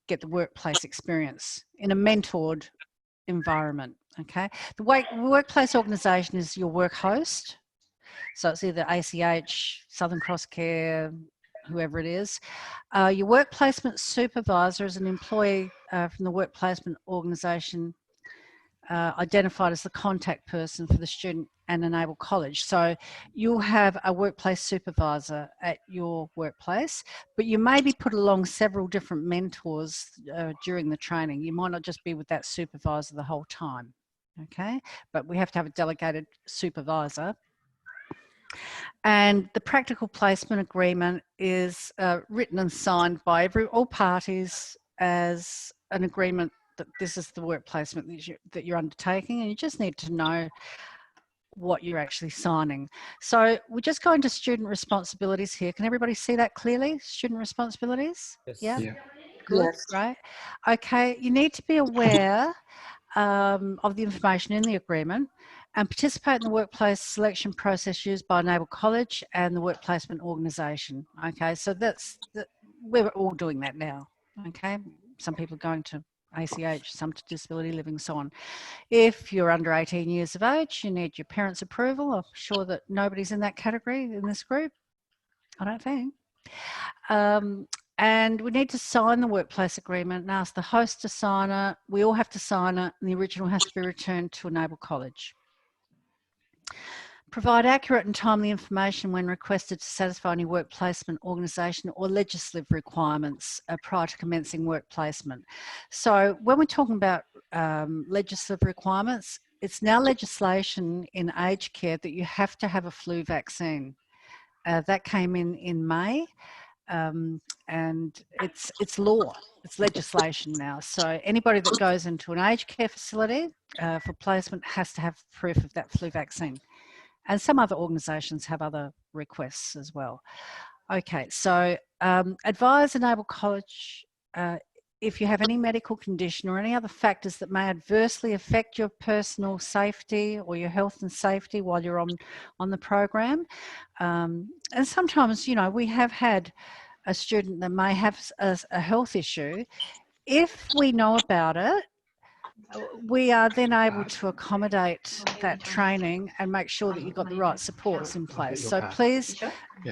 get the workplace experience in a mentored environment. Okay, the workplace organisation is your work host. So it's either ACH, Southern Cross Care, whoever it is. Your work placement supervisor is an employee from the work placement organisation identified as the contact person for the student and Enable College. So you'll have a workplace supervisor at your workplace, but you may be put along several different mentors during the training. You might not just be with that supervisor the whole time, okay? But we have to have a delegated supervisor. And the practical placement agreement is written and signed by all parties as an agreement that this is the work placement that you're undertaking, and you just need to know what you're actually signing. So we're just going to student responsibilities here. Can everybody see that clearly? Student responsibilities? Yes. Yeah? Yeah. Good, Yes. great. Okay, you need to be aware of the information in the agreement and participate in the workplace selection process used by Enable College and the work placement organisation. Okay, so we're all doing that now. Okay, some people are going to ACH, some to disability living, so on. If you're under 18 years of age, you need your parents' approval. I'm sure that nobody's in that category in this group, I don't think. And we need to sign the workplace agreement and ask the host to sign it. We all have to sign it, and the original has to be returned to Enable College. Provide accurate and timely information when requested to satisfy any work placement, organisation or legislative requirements prior to commencing work placement. So when we're talking about legislative requirements, it's now legislation in aged care that you have to have a flu vaccine. That came in May. And it's law, it's legislation now. So anybody that goes into an aged care facility for placement has to have proof of that flu vaccine. And some other organisations have other requests as well. Okay, so advise Enable College if you have any medical condition or any other factors that may adversely affect your personal safety or your health and safety while you're on the program. And sometimes, you know, we have had a student that may have a health issue. If we know about it, we are then able to accommodate that training and make sure that you've got the right supports in place. So please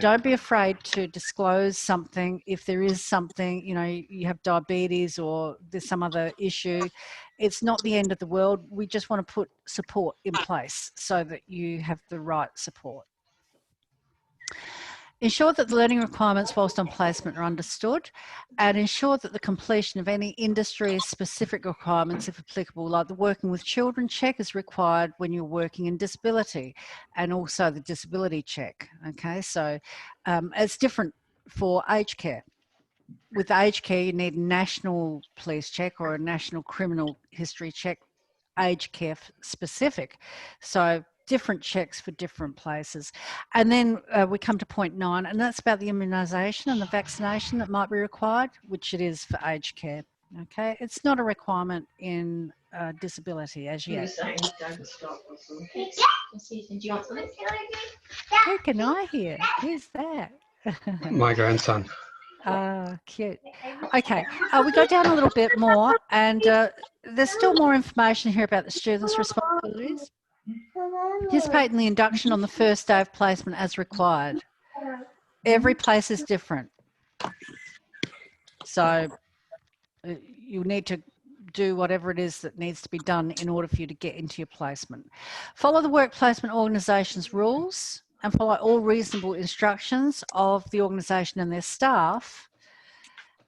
don't be afraid to disclose something if there is something, you know, you have diabetes or there's some other issue. It's not the end of the world. We just want to put support in place so that you have the right support. Ensure that the learning requirements whilst on placement are understood, and ensure that the completion of any industry-specific requirements, if applicable, like the working with children check is required when you're working in disability, and also the disability check. Okay, so it's different for aged care. With aged care, you need a national police check or a national criminal history check, aged care specific. So different checks for different places. And then we come to point 9, and that's about the immunisation and the vaccination that might be required, which it is for aged care. Okay, it's not a requirement in disability as yet. Who can I hear? Who's that? My grandson. Ah, cute. Okay, we go down a little bit more, and there's still more information here about the students' responsibilities. Participate in the induction on the first day of placement as required. Every place is different. So you need to do whatever it is that needs to be done in order for you to get into your placement. Follow the work placement organisation's rules and follow all reasonable instructions of the organisation and their staff.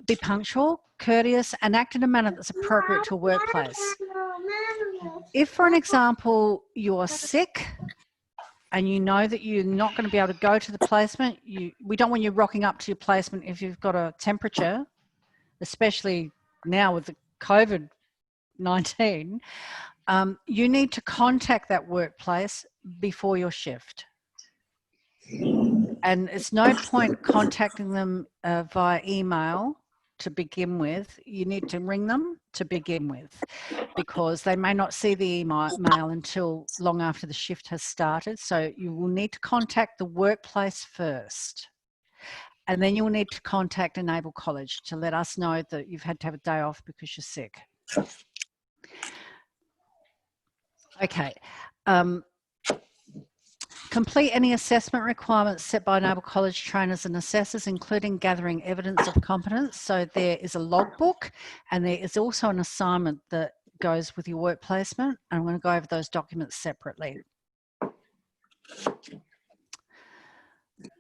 Be punctual, courteous, and act in a manner that's appropriate to a workplace. If, for an example, you're sick and you know that you're not going to be able to go to the placement, we don't want you rocking up to your placement if you've got a temperature, especially now with the COVID-19, you need to contact that workplace before your shift. And it's no point contacting them via email to begin with. You need to ring them to begin with, because they may not see the email until long after the shift has started. So you will need to contact the workplace first. And then you'll need to contact Enable College to let us know that you've had to have a day off because you're sick. Okay. Complete any assessment requirements set by Enable College trainers and assessors, including gathering evidence of competence. So there is a logbook and there is also an assignment that goes with your work placement. I'm going to go over those documents separately.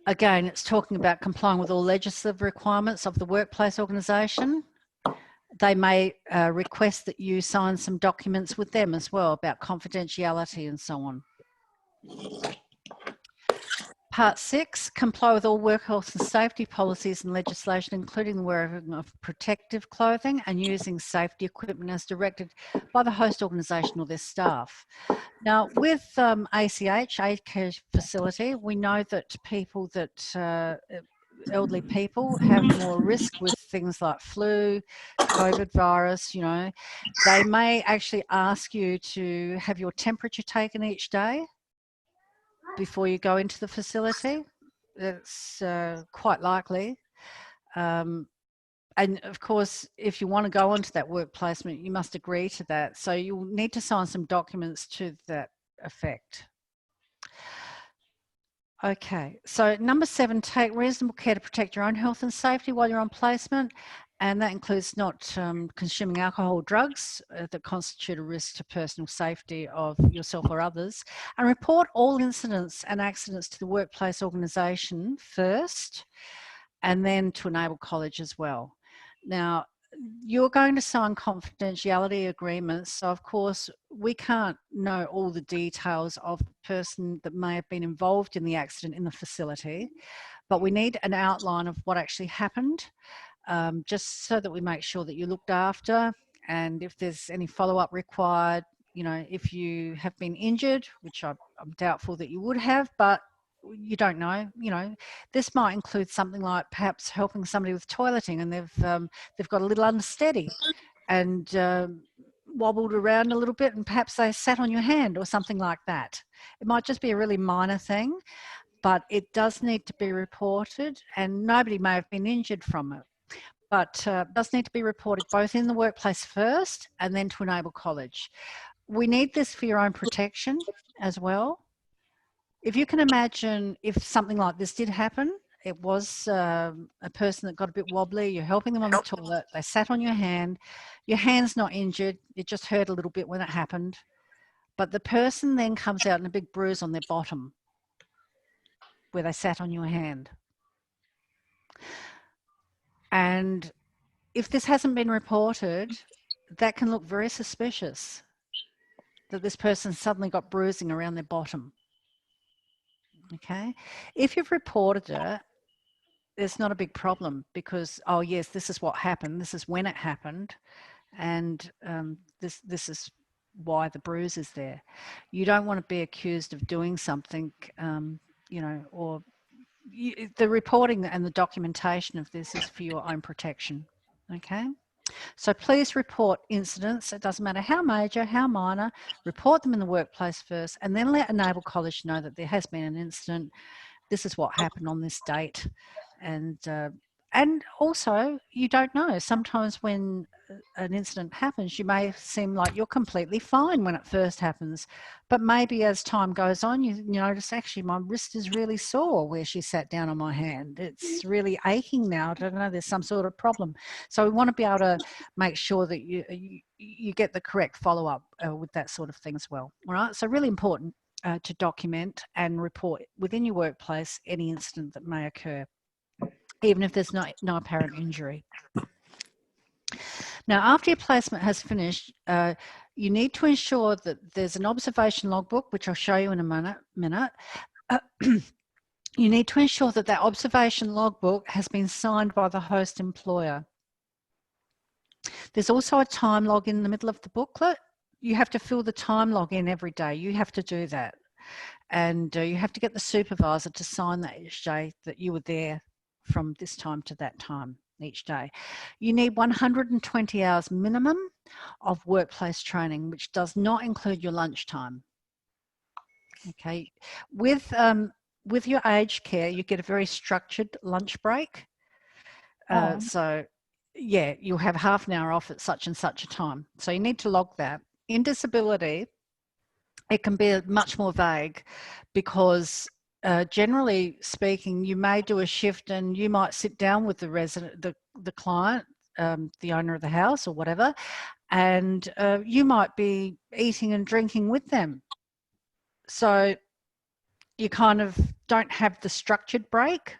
Again, it's talking about complying with all legislative requirements of the workplace organisation. They may request that you sign some documents with them as well about confidentiality and so on. Part 6, comply with all work health and safety policies and legislation, including the wearing of protective clothing and using safety equipment as directed by the host organisation or their staff. Now, with ACH, Aged Care Facility, we know that people that elderly people have more risk with things like flu, COVID virus, you know. They may actually ask you to have your temperature taken each day before you go into the facility. It's quite likely. And of course, if you want to go onto that work placement, you must agree to that. So you'll need to sign some documents to that effect. Okay, so number 7, take reasonable care to protect your own health and safety while you're on placement. And that includes not consuming alcohol or drugs that constitute a risk to personal safety of yourself or others. And report all incidents and accidents to the workplace organisation first, and then to Enable College as well. Now, you're going to sign confidentiality agreements, so of course we can't know all the details of the person that may have been involved in the accident in the facility, but we need an outline of what actually happened. Just so that we make sure that you're looked after, and if there's any follow-up required, you know, if you have been injured, which I'm doubtful that you would have, but you don't know, you know, this might include something like perhaps helping somebody with toileting and they've got a little unsteady and wobbled around a little bit and perhaps they sat on your hand or something like that. It might just be a really minor thing, but it does need to be reported, and nobody may have been injured from it. But does need to be reported both in the workplace first and then to Enable College. We need this for your own protection as well. If you can imagine if something like this did happen, it was a person that got a bit wobbly, you're helping them on the toilet, they sat on your hand's not injured, it just hurt a little bit when it happened, but the person then comes out in a big bruise on their bottom where they sat on your hand. And if this hasn't been reported, that can look very suspicious, that this person suddenly got bruising around their bottom. Okay. If you've reported it, it's not a big problem because, oh yes, this is what happened. This is when it happened. And this is why the bruise is there. You don't want to be accused of doing something, you know, or the reporting and the documentation of this is for your own protection. Okay. So please report incidents. It doesn't matter how major, how minor, report them in the workplace first and then let Enable College know that there has been an incident. This is what happened on this date. And also, you don't know. Sometimes when an incident happens, you may seem like you're completely fine when it first happens. But maybe as time goes on, you notice, actually, my wrist is really sore where she sat down on my hand. It's really aching now. I don't know, there's some sort of problem. So we want to be able to make sure that you get the correct follow-up with that sort of thing as well. All right, so really important to document and report within your workplace any incident that may occur, even if there's no apparent injury. Now, after your placement has finished, you need to ensure that there's an observation logbook, which I'll show you in a minute. You need to ensure that that observation logbook has been signed by the host employer. There's also a time log in the middle of the booklet. You have to fill the time log in every day. You have to do that. And you have to get the supervisor to sign that each day that you were there from this time to that time each day. You need 120 hours minimum of workplace training, which does not include your lunchtime. Okay, with with your aged care, you get a very structured lunch break. So yeah, you'll have half an hour off at such and such a time. So you need to log that. In disability, it can be much more vague because generally speaking, you may do a shift and you might sit down with the resident, the client, the owner of the house or whatever, and you might be eating and drinking with them. So you kind of don't have the structured break.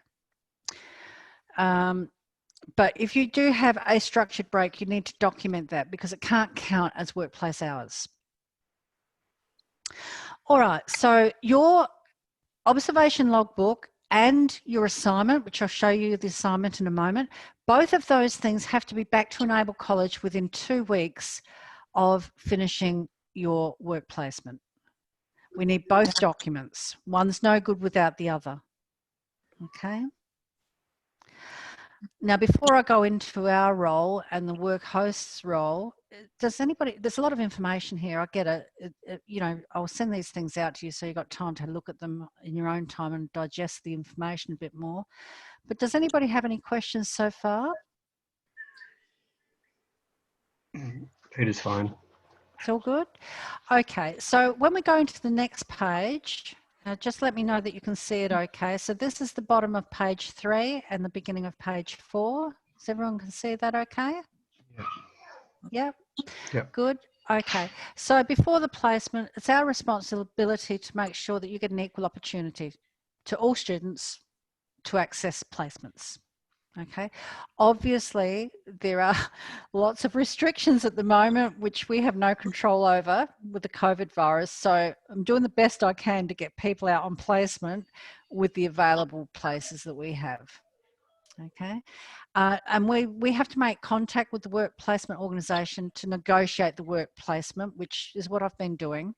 But if you do have a structured break, you need to document that because it can't count as workplace hours. All right, so your observation logbook and your assignment, which I'll show you the assignment in a moment, both of those things have to be back to Enable College within 2 weeks of finishing your work placement. We need both documents. One's no good without the other. Okay. Now, before I go into our role and the work host's role, does anybody, there's a lot of information here. I get it, you know, I'll send these things out to you so you've got time to look at them in your own time and digest the information a bit more. But does anybody have any questions so far? Peter's fine. It's all good? Okay, so when we go into the next page, just let me know that you can see it okay. So this is the bottom of page 3 and the beginning of page 4. Does everyone can see that okay? Yeah. Yep. Good. Okay. So before the placement, it's our responsibility to make sure that you get an equal opportunity to all students to access placements. Okay. Obviously, there are lots of restrictions at the moment, which we have no control over with the COVID virus. So I'm doing the best I can to get people out on placement with the available places that we have. Okay. And we have to make contact with the work placement organisation to negotiate the work placement, which is what I've been doing,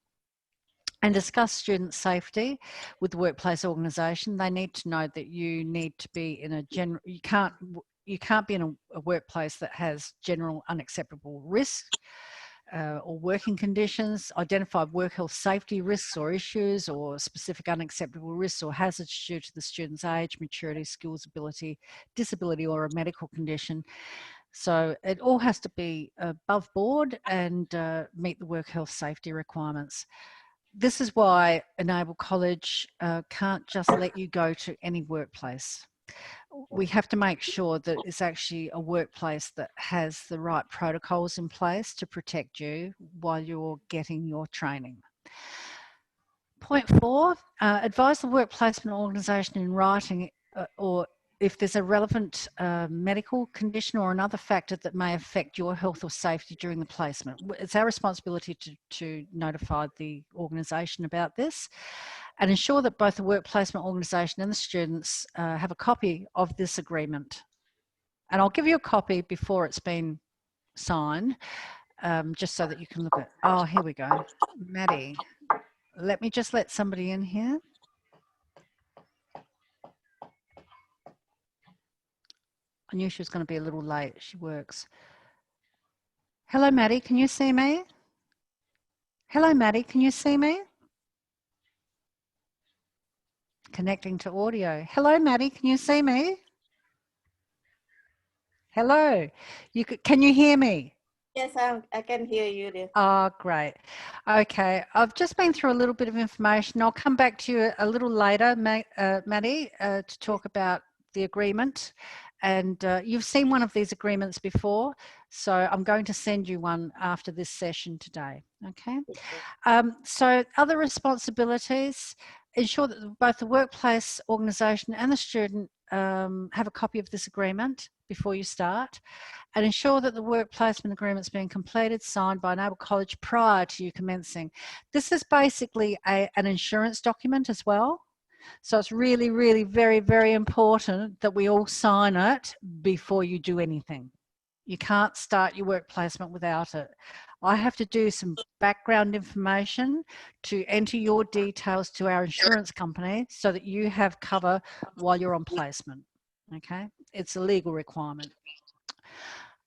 and discuss student safety with the workplace organisation. They need to know that you need to be in a general, you can't be in a workplace that has general unacceptable risk or working conditions, identify work health safety risks or issues or specific unacceptable risks or hazards due to the student's age, maturity, skills, ability, disability or a medical condition. So it all has to be above board and meet the work health safety requirements. This is why Enable College can't just let you go to any workplace. We have to make sure that it's actually a workplace that has the right protocols in place to protect you while you're getting your training. Point 4, advise the work placement organisation in writing or if there's a relevant medical condition or another factor that may affect your health or safety during the placement. It's our responsibility to notify the organisation about this and ensure that both the work placement organisation and the students have a copy of this agreement. And I'll give you a copy before it's been signed, just so that you can look at, oh, here we go. Maddie, let me just let somebody in here. I knew she was going to be a little late. She works. Hello, Maddie. Can you see me? Hello, Maddie. Can you see me? Connecting to audio. Hello, Maddie. Can you see me? Hello. Can you hear me? Yes, I can hear you there. Oh, great. Okay. I've just been through a little bit of information. I'll come back to you a little later, Maddie, to talk about the agreement. And you've seen one of these agreements before, so I'm going to send you one after this session today, okay? So other responsibilities, ensure that both the workplace organisation and the student have a copy of this agreement before you start, and ensure that the work placement agreement is being completed, signed by Enable College prior to you commencing. This is basically an insurance document as well. So it's really, really very, very important that we all sign it before you do anything. You can't start your work placement without it. I have to do some background information to enter your details to our insurance company so that you have cover while you're on placement, okay? It's a legal requirement.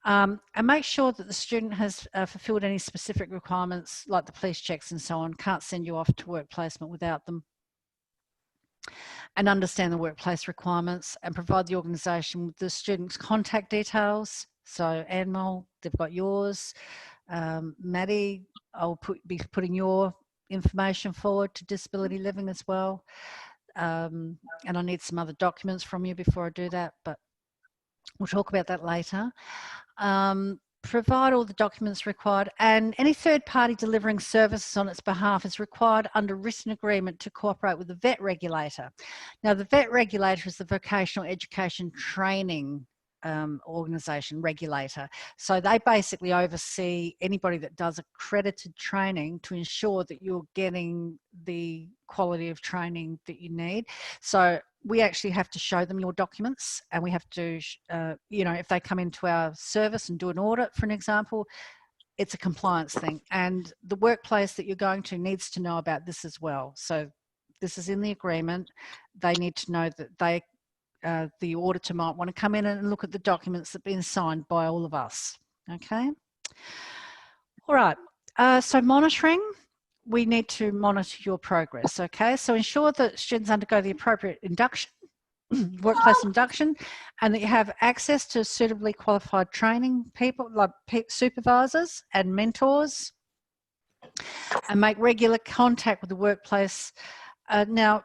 And make sure that the student has fulfilled any specific requirements like the police checks and so on. Can't send you off to work placement without them. and understand the workplace requirements, and provide the organisation with the students' contact details. So Anmol, they've got yours. Maddie, I'll be putting your information forward to Disability Living as well. And I need some other documents from you before I do that, but we'll talk about that later. Provide all the documents required, and any third party delivering services on its behalf is required under written agreement to cooperate with the VET regulator. Now, the VET regulator is the Vocational Education Training organisation regulator. So they basically oversee anybody that does accredited training to ensure that you're getting the quality of training that you need. So we actually have to show them your documents, and we have to, you know, if they come into our service and do an audit, for an example, it's a compliance thing. And the workplace that you're going to needs to know about this as well. So this is in the agreement. They need to know that they, the auditor might want to come in and look at the documents that have been signed by all of us. Okay. All right. So monitoring. We need to monitor your progress, okay? So ensure that students undergo the appropriate induction, workplace induction, and that you have access to suitably qualified training people like supervisors and mentors, and make regular contact with the workplace. Now,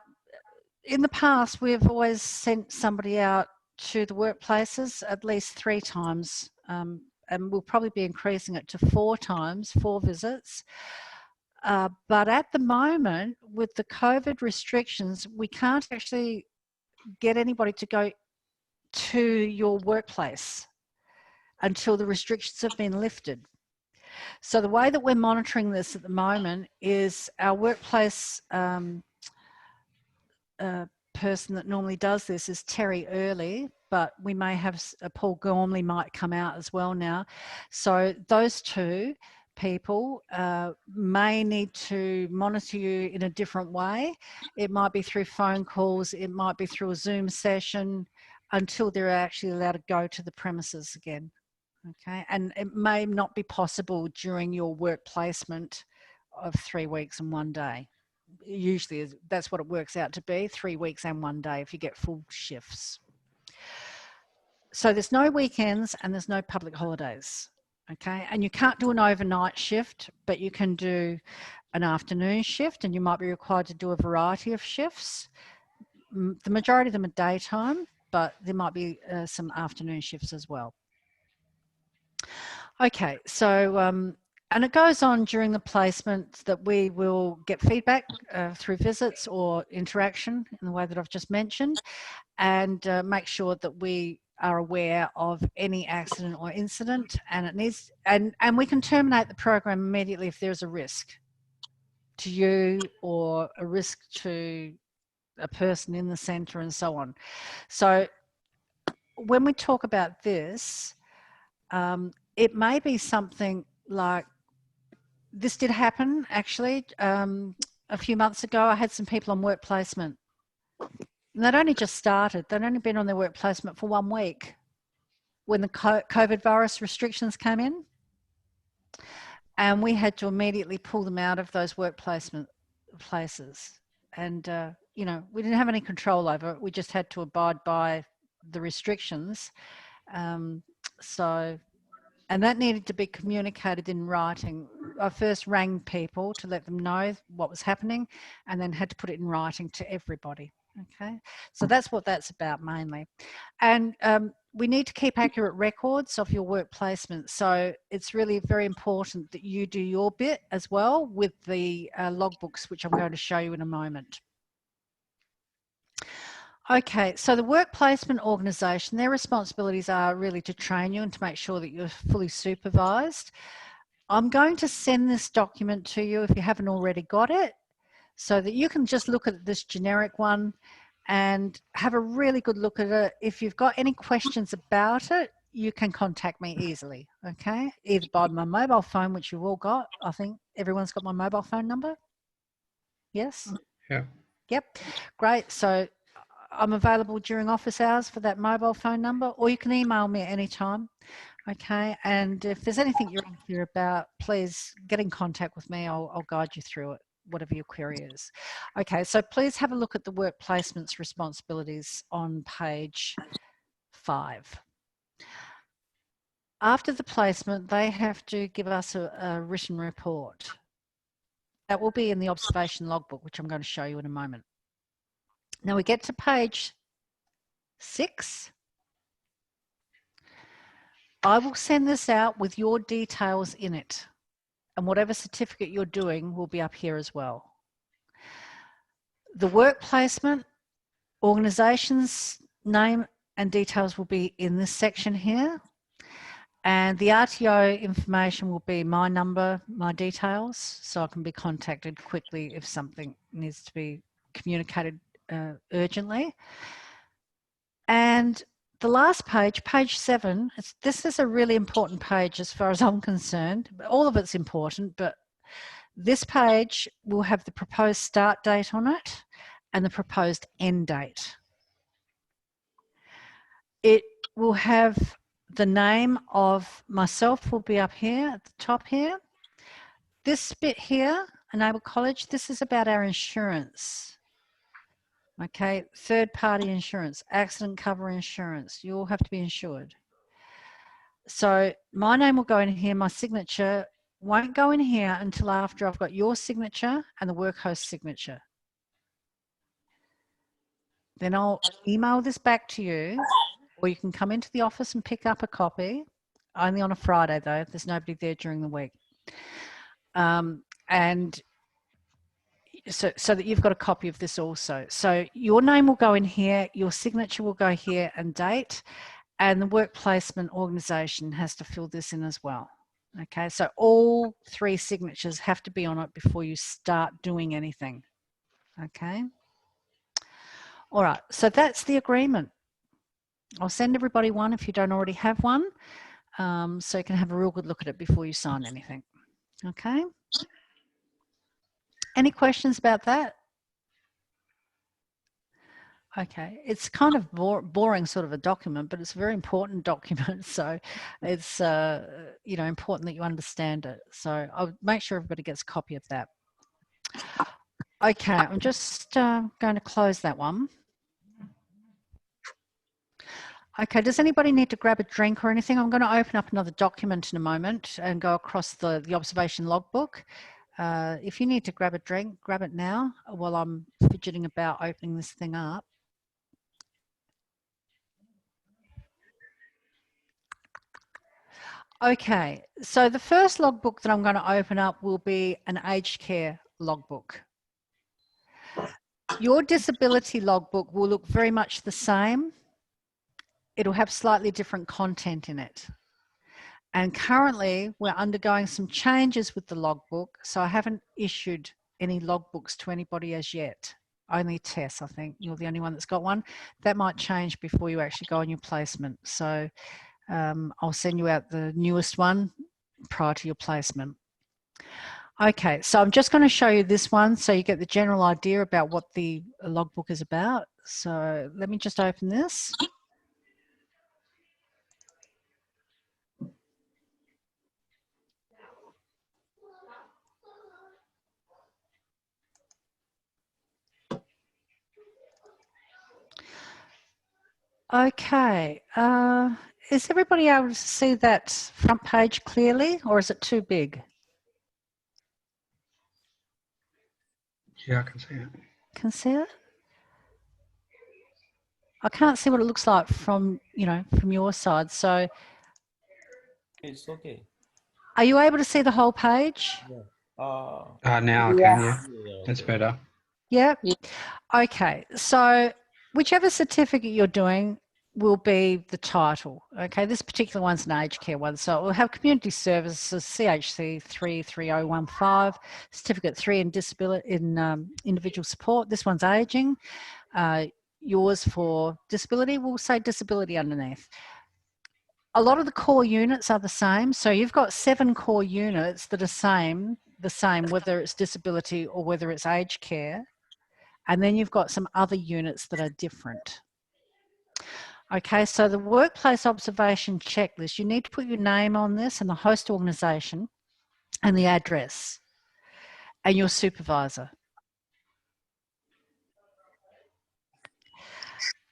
in the past, we've always sent somebody out to the workplaces at least 3 times, and we'll probably be increasing it to 4 times, 4 visits. But at the moment, with the COVID restrictions, we can't actually get anybody to go to your workplace until the restrictions have been lifted. So the way that we're monitoring this at the moment is our workplace person that normally does this is Terry Early, but we may have Paul Gormley might come out as well now. So those 2 people may need to monitor you in a different way. It might be through phone calls, it might be through a Zoom session until they're actually allowed to go to the premises again. Okay, and it may not be possible during your work placement of 3 weeks and 1 day. Usually that's what it works out to be, 3 weeks and 1 day if you get full shifts. So there's no weekends and there's no public holidays. Okay, and you can't do an overnight shift, but you can do an afternoon shift, and you might be required to do a variety of shifts. The majority of them are daytime, but there might be some afternoon shifts as well. Okay, so, and it goes on during the placement that we will get feedback through visits or interaction in the way that I've just mentioned, and make sure that we are aware of any accident or incident, and it needs, and we can terminate the program immediately if there's a risk to you or a risk to a person in the centre and so on. So when we talk about this, it may be something like, this did happen actually a few months ago. I had some people on work placement. And they'd only just started. They'd only been on their work placement for 1 week when the COVID virus restrictions came in. And we had to immediately pull them out of those work placement places. And, you know, we didn't have any control over it. We just had to abide by the restrictions. And that needed to be communicated in writing. I first rang people to let them know what was happening, and then had to put it in writing to everybody. Okay, so that's what that's about mainly. And we need to keep accurate records of your work placement. So it's really very important that you do your bit as well with the logbooks, which I'm going to show you in a moment. Okay, so the work placement organisation, their responsibilities are really to train you and to make sure that you're fully supervised. I'm going to send this document to you if you haven't already got it, so that you can just look at this generic one and have a really good look at it. If you've got any questions about it, you can contact me easily, okay? Either by my mobile phone, which you've all got. I think everyone's got my mobile phone number. Yes? Yeah. Yep, great. So I'm available during office hours for that mobile phone number, or you can email me at any time. Okay, and if there's anything you're unclear about, please get in contact with me. I'll guide you through it. whatever your query is. Okay, so please have a look at the work placements responsibilities on page 5. After the placement, they have to give us a written report. That will be in the observation logbook, which I'm going to show you in a moment. Now we get to page 6. I will send this out with your details in it, and whatever certificate you're doing will be up here as well. The work placement, organisation's name and details will be in this section here, and the RTO information will be my number, my details, so I can be contacted quickly if something needs to be communicated urgently. And the last page, page 7, this is a really important page as far as I'm concerned. All of it's important, but this page will have the proposed start date on it and the proposed end date. It will have the name of myself will be up here at the top here. This bit here, Enable College, this is about our insurance. Okay, third-party insurance, accident cover insurance, you all have to be insured. So my name will go in here, my signature won't go in here until after I've got your signature and the work host signature. Then I'll email this back to you, or you can come into the office and pick up a copy, only on a Friday though, if there's nobody there during the week. And so that you've got a copy of this also. So your name will go in here, your signature will go here and date, and the work placement organisation has to fill this in as well. Okay, so all 3 signatures have to be on it before you start doing anything. Okay. All right, so that's the agreement. I'll send everybody one if you don't already have one, so you can have a real good look at it before you sign anything. Okay. Any questions about that? Okay, it's kind of boring sort of a document, but it's a very important document. So it's, you know, important that you understand it. So I'll make sure everybody gets a copy of that. Okay, I'm just going to close that one. Okay, does anybody need to grab a drink or anything? I'm going to open up another document in a moment and go across the observation logbook. If you need to grab a drink, grab it now while I'm fidgeting about opening this thing up. Okay, so the first logbook that I'm going to open up will be an aged care logbook. Your disability logbook will look very much the same. It'll have slightly different content in it. And currently we're undergoing some changes with the logbook, so I haven't issued any logbooks to anybody as yet. Only Tess, I think. You're the only one that's got one. That might change before you actually go on your placement. So I'll send you out the newest one prior to your placement. Okay, so I'm just going to show you this one so you get the general idea about what the logbook is about. So let me just open this. Okay, is everybody able to see that front page clearly, or is it too big? Yeah, I can see it. Can see it? I can't see what it looks like from, you know, from your side. So It's okay. are you able to see the whole page? Yeah. Now I can, yeah. That's better. Yeah. Okay. So whichever certificate you're doing will be the title. Okay. This particular one's an aged care one. So it will have community services, CHC 33015, certificate 3 in disability in individual support. This one's aging. Yours for disability will say disability underneath. A lot of the core units are the same. So you've got 7 core units that are the same whether it's disability or whether it's aged care. And then you've got some other units that are different. Okay, so the workplace observation checklist, you need to put your name on this and the host organisation and the address. and your supervisor.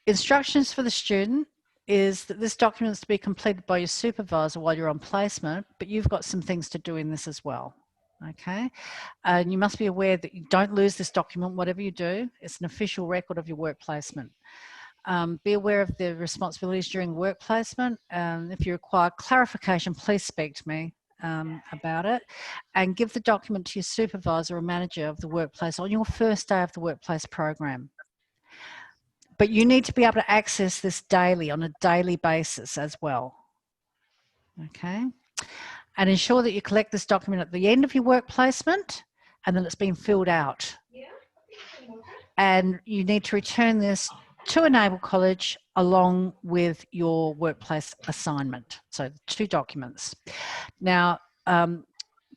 Instructions for the student is that this document is to be completed by your supervisor while you're on placement, but you've got some things to do in this as well. Okay, and you must be aware that you don't lose this document, whatever you do. It's an official record of your work placement. Be aware of the responsibilities during work placement. If you require clarification, please speak to me about it, and give the document to your supervisor or manager of the workplace on your first day of the workplace program. But you need to be able to access this daily, on a daily basis as well. Okay, and ensure that you collect this document at the end of your work placement and that it's been filled out. And you need to return this to Enable College along with your workplace assignment. So 2 documents. Now,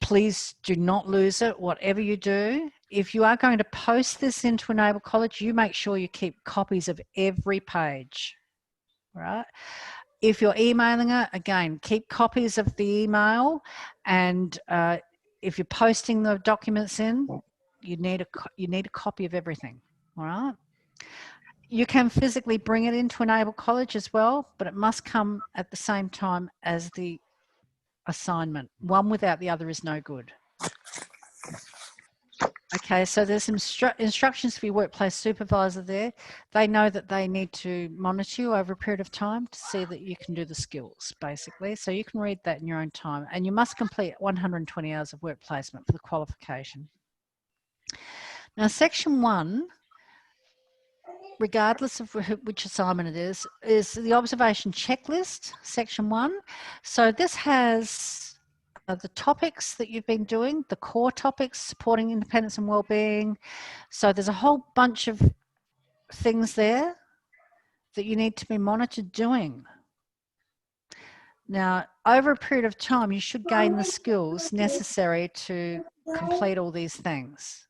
please do not lose it, whatever you do. If you are going to post this into Enable College, you make sure you keep copies of every page, right? If you're emailing it, again, keep copies of the email, and if you're posting the documents in, you need a copy of everything, all right? You can physically bring it into Enable College as well, but it must come at the same time as the assignment. One without the other is no good. Okay, so there's some instructions for your workplace supervisor there. They know that they need to monitor you over a period of time to see that you can do the skills, basically. So you can read that in your own time. And you must complete 120 hours of work placement for the qualification. Now, section 1, regardless of which assignment it is the observation checklist, section 1. So this has the topics that you've been doing, the core topics, supporting independence and wellbeing. So there's a whole bunch of things there that you need to be monitored doing. Now, over a period of time, you should gain the skills necessary to complete all these things.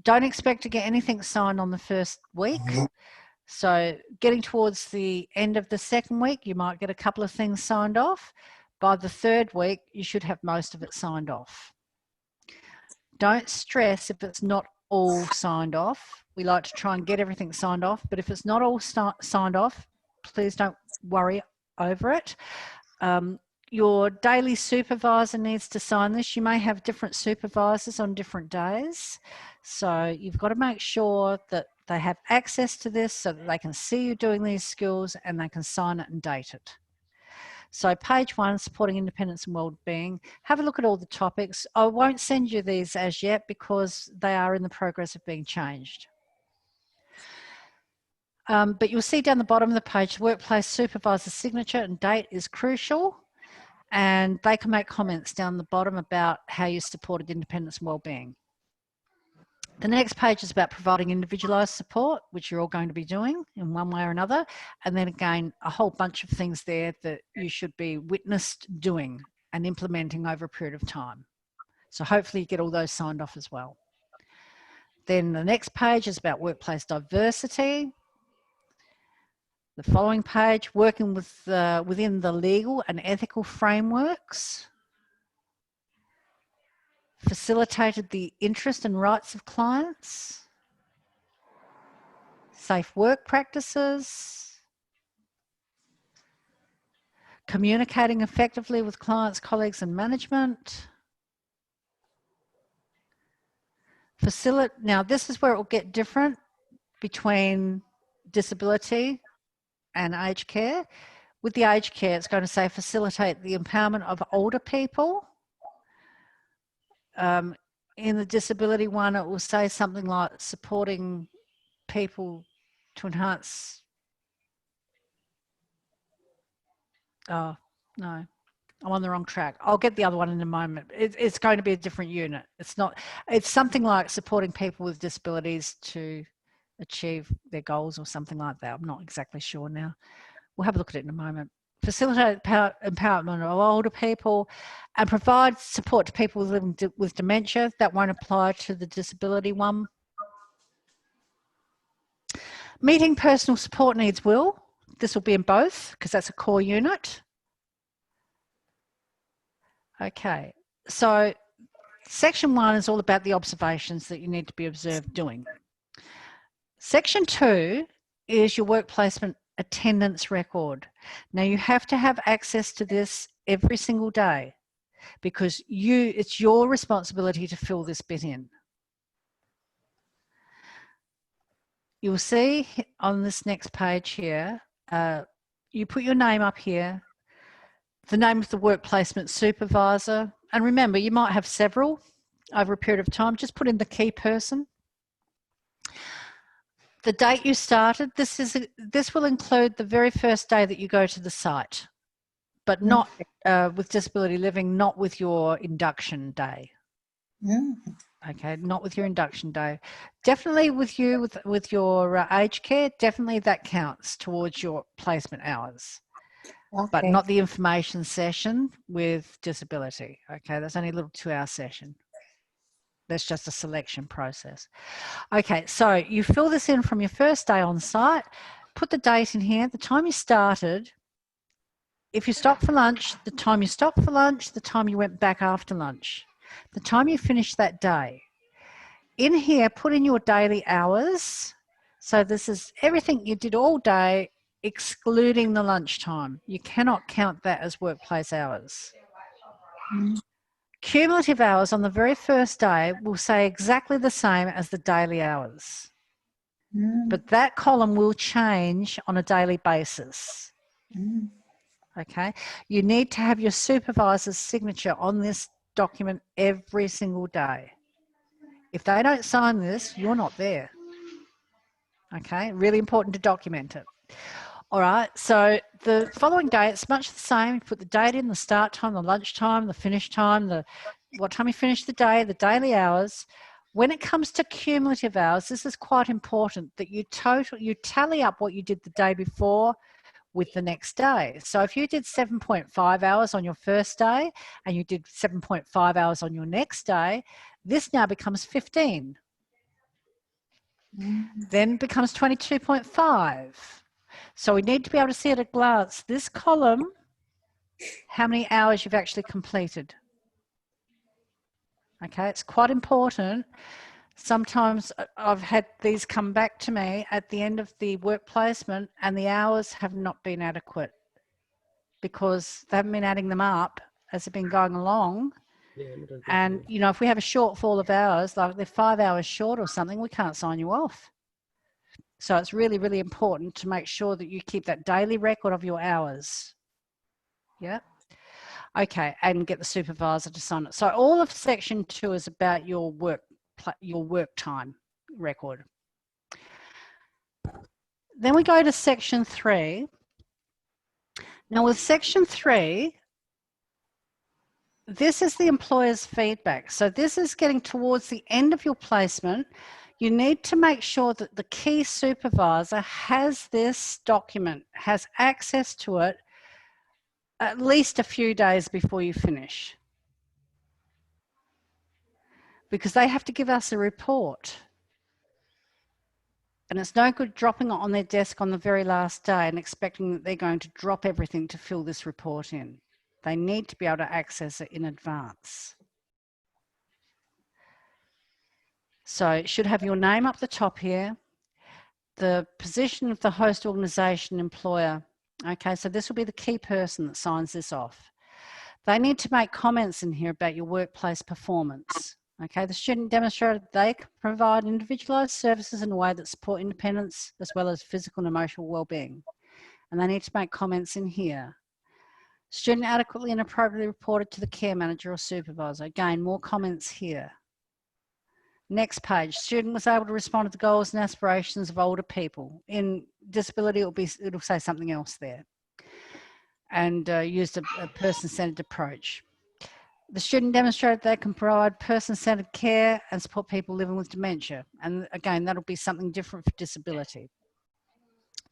Don't expect to get anything signed on the first week. So getting towards the end of the second week, you might get a couple of things signed off. By the third week, you should have most of it signed off. Don't stress if it's not all signed off. We like to try and get everything signed off, but if it's not all signed off, please don't worry over it. Your daily supervisor needs to sign this. You may have different supervisors on different days. So you've got to make sure that they have access to this so that they can see you doing these skills and they can sign it and date it. So page 1, supporting independence and wellbeing. Have a look at all the topics. I won't send you these as yet because they are in the progress of being changed. But you'll see down the bottom of the page, workplace supervisor signature and date is crucial. And they can make comments down the bottom about how you supported independence and wellbeing. The next page is about providing individualised support, which you're all going to be doing in one way or another. And then again, a whole bunch of things there that you should be witnessed doing and implementing over a period of time. So hopefully you get all those signed off as well. Then the next page is about workplace diversity. The following page, working with within the legal and ethical frameworks. Facilitated the interest and rights of clients. Safe work practices. Communicating effectively with clients, colleagues and management. Now this is where it will get different between disability and aged care. With the aged care, it's going to say facilitate the empowerment of older people. In the disability one, it will say something like supporting people to enhance. Oh, no, I'm on the wrong track. I'll get the other one in a moment. It's going to be a different unit. It's something like supporting people with disabilities to achieve their goals or something like that. I'm not exactly sure now. We'll have a look at it in a moment. Facilitate empowerment of older people and provide support to people living with dementia. That won't apply to the disability one. Meeting personal support needs will. This will be in both because that's a core unit. Okay, so Section 1 is all about the observations that you need to be observed doing. Section 2 is your work placement attendance record. Now you have to have access to this every single day because it's your responsibility to fill this bit in. You'll see on this next page here, you put your name up here, the name of the work placement supervisor, and remember you might have several over a period of time. Just put in the key person. The date you started, this will include the very first day that you go to the site, but not with disability living, not with your induction day. Okay, not with your induction day. Definitely with you, with your aged care, definitely that counts towards your placement hours. Okay. But not the information session with disability. Okay, that's only a little 2-hour session. That's just a selection process. Okay, so you fill this in from your first day on site, put the date in here, the time you started, if you stopped for lunch, the time you stopped for lunch, the time you went back after lunch, the time you finished that day. In here, put in your daily hours. So this is everything you did all day, excluding the lunchtime. You cannot count that as workplace hours. Cumulative hours on the very first day will say exactly the same as the daily hours. But that column will change on a daily basis. Okay, you need to have your supervisor's signature on this document every single day. If they don't sign this, you're not there. Okay, really important to document it. All right, so the following day, it's much the same. You put the date in, the start time, the lunch time, the finish time, what time you finish the day, the daily hours. When it comes to cumulative hours, this is quite important that you tally up what you did the day before with the next day. So if you did 7.5 hours on your first day and you did 7.5 hours on your next day, this now becomes 15. Then becomes 22.5. So we need to be able to see at a glance, this column, how many hours you've actually completed. Okay, it's quite important. Sometimes I've had these come back to me at the end of the work placement and the hours have not been adequate because they haven't been adding them up as they've been going along. And, you know, if we have a shortfall of hours, like they're 5 hours short or something, we can't sign you off. So it's really, really important to make sure that you keep that daily record of your hours. Yeah. Okay, and get the supervisor to sign it. So all of section 2 is about your work time record. Then we go to section 3. Now with section 3, this is the employer's feedback. So this is getting towards the end of your placement. You need to make sure that the key supervisor has this document, has access to it at least a few days before you finish. Because they have to give us a report. And it's no good dropping it on their desk on the very last day and expecting that they're going to drop everything to fill this report in. They need to be able to access it in advance. So it should have your name up the top here, the position of the host organisation employer. Okay, so this will be the key person that signs this off. They need to make comments in here about your workplace performance. Okay, the student demonstrated they can provide individualised services in a way that support independence as well as physical and emotional well-being. And they need to make comments in here. Student adequately and appropriately reported to the care manager or supervisor. Again, more comments here. Next page, student was able to respond to the goals and aspirations of older people. In disability, it'll say something else there. And used a person-centered approach. The student demonstrated they can provide person-centered care and support people living with dementia. And again, that'll be something different for disability.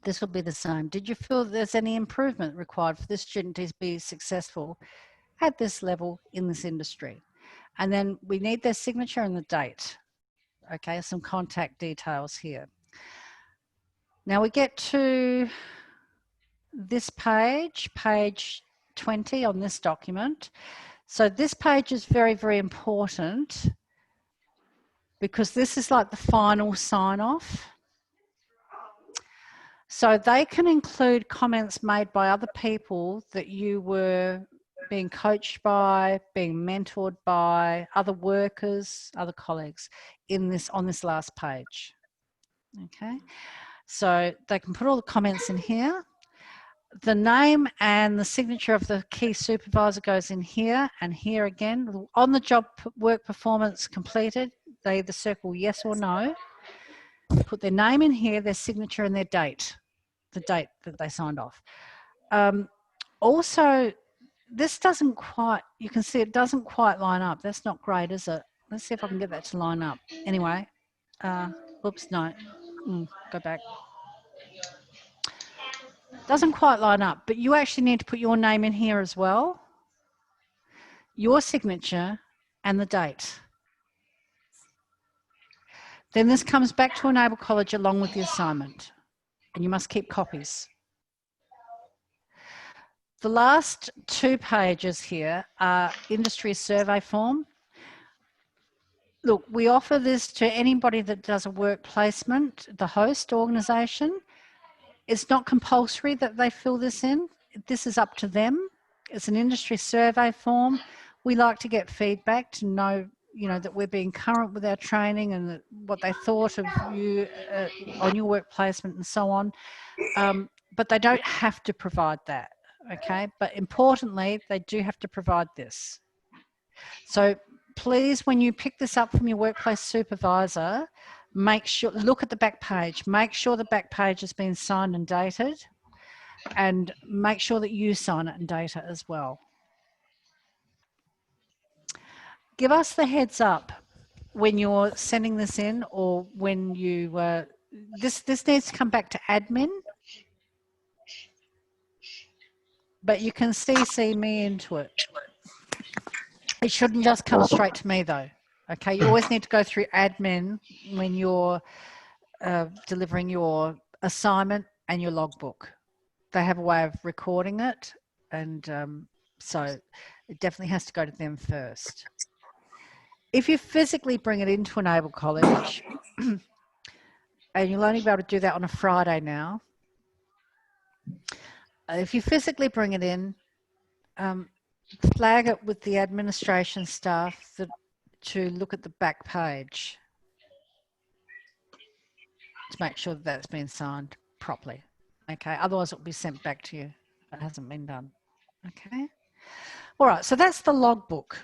This will be the same. Did you feel there's any improvement required for this student to be successful at this level in this industry? And then we need their signature and the date. Okay, some contact details here. Now we get to this page, page 20 on this document. So this page is very, very important because this is like the final sign off. So they can include comments made by other people that you were being coached by, being mentored by, other workers, other colleagues on this last page. Okay, so they can put all the comments in here. The name and the signature of the key supervisor goes in here and here again. On the job work performance completed, they either circle yes or no, put their name in here, their signature and their date, the date that they signed off. Also, this doesn't quite, you can see it doesn't quite line up. That's not great, is it? Let's see if I can get that to line up. Anyway, oops, no, go back. Doesn't quite line up, but you actually need to put your name in here as well, your signature and the date. Then this comes back to Enable College along with the assignment, and you must keep copies. The last 2 pages here are industry survey form. Look, we offer this to anybody that does a work placement, the host organisation. It's not compulsory that they fill this in. This is up to them. It's an industry survey form. We like to get feedback to know, you know, that we're being current with our training and that what they thought of you on your work placement and so on. But they don't have to provide that, okay? But importantly, they do have to provide this. So please, when you pick this up from your workplace supervisor, make sure, look at the back page, make sure the back page has been signed and dated, and make sure that you sign it and date it as well. Give us the heads up when you're sending this in, or when you, this needs to come back to admin, but you can CC me into it. It shouldn't just come straight to me though. Okay, you always need to go through admin when you're delivering your assignment and your logbook. They have a way of recording it, and so it definitely has to go to them first. If you physically bring it into Enable College, and you'll only be able to do that on a Friday now, if you physically bring it in, flag it with the administration staff to look at the back page to make sure that that's been signed properly. Okay, otherwise it will be sent back to you. It hasn't been done. Okay. All right, so that's the logbook.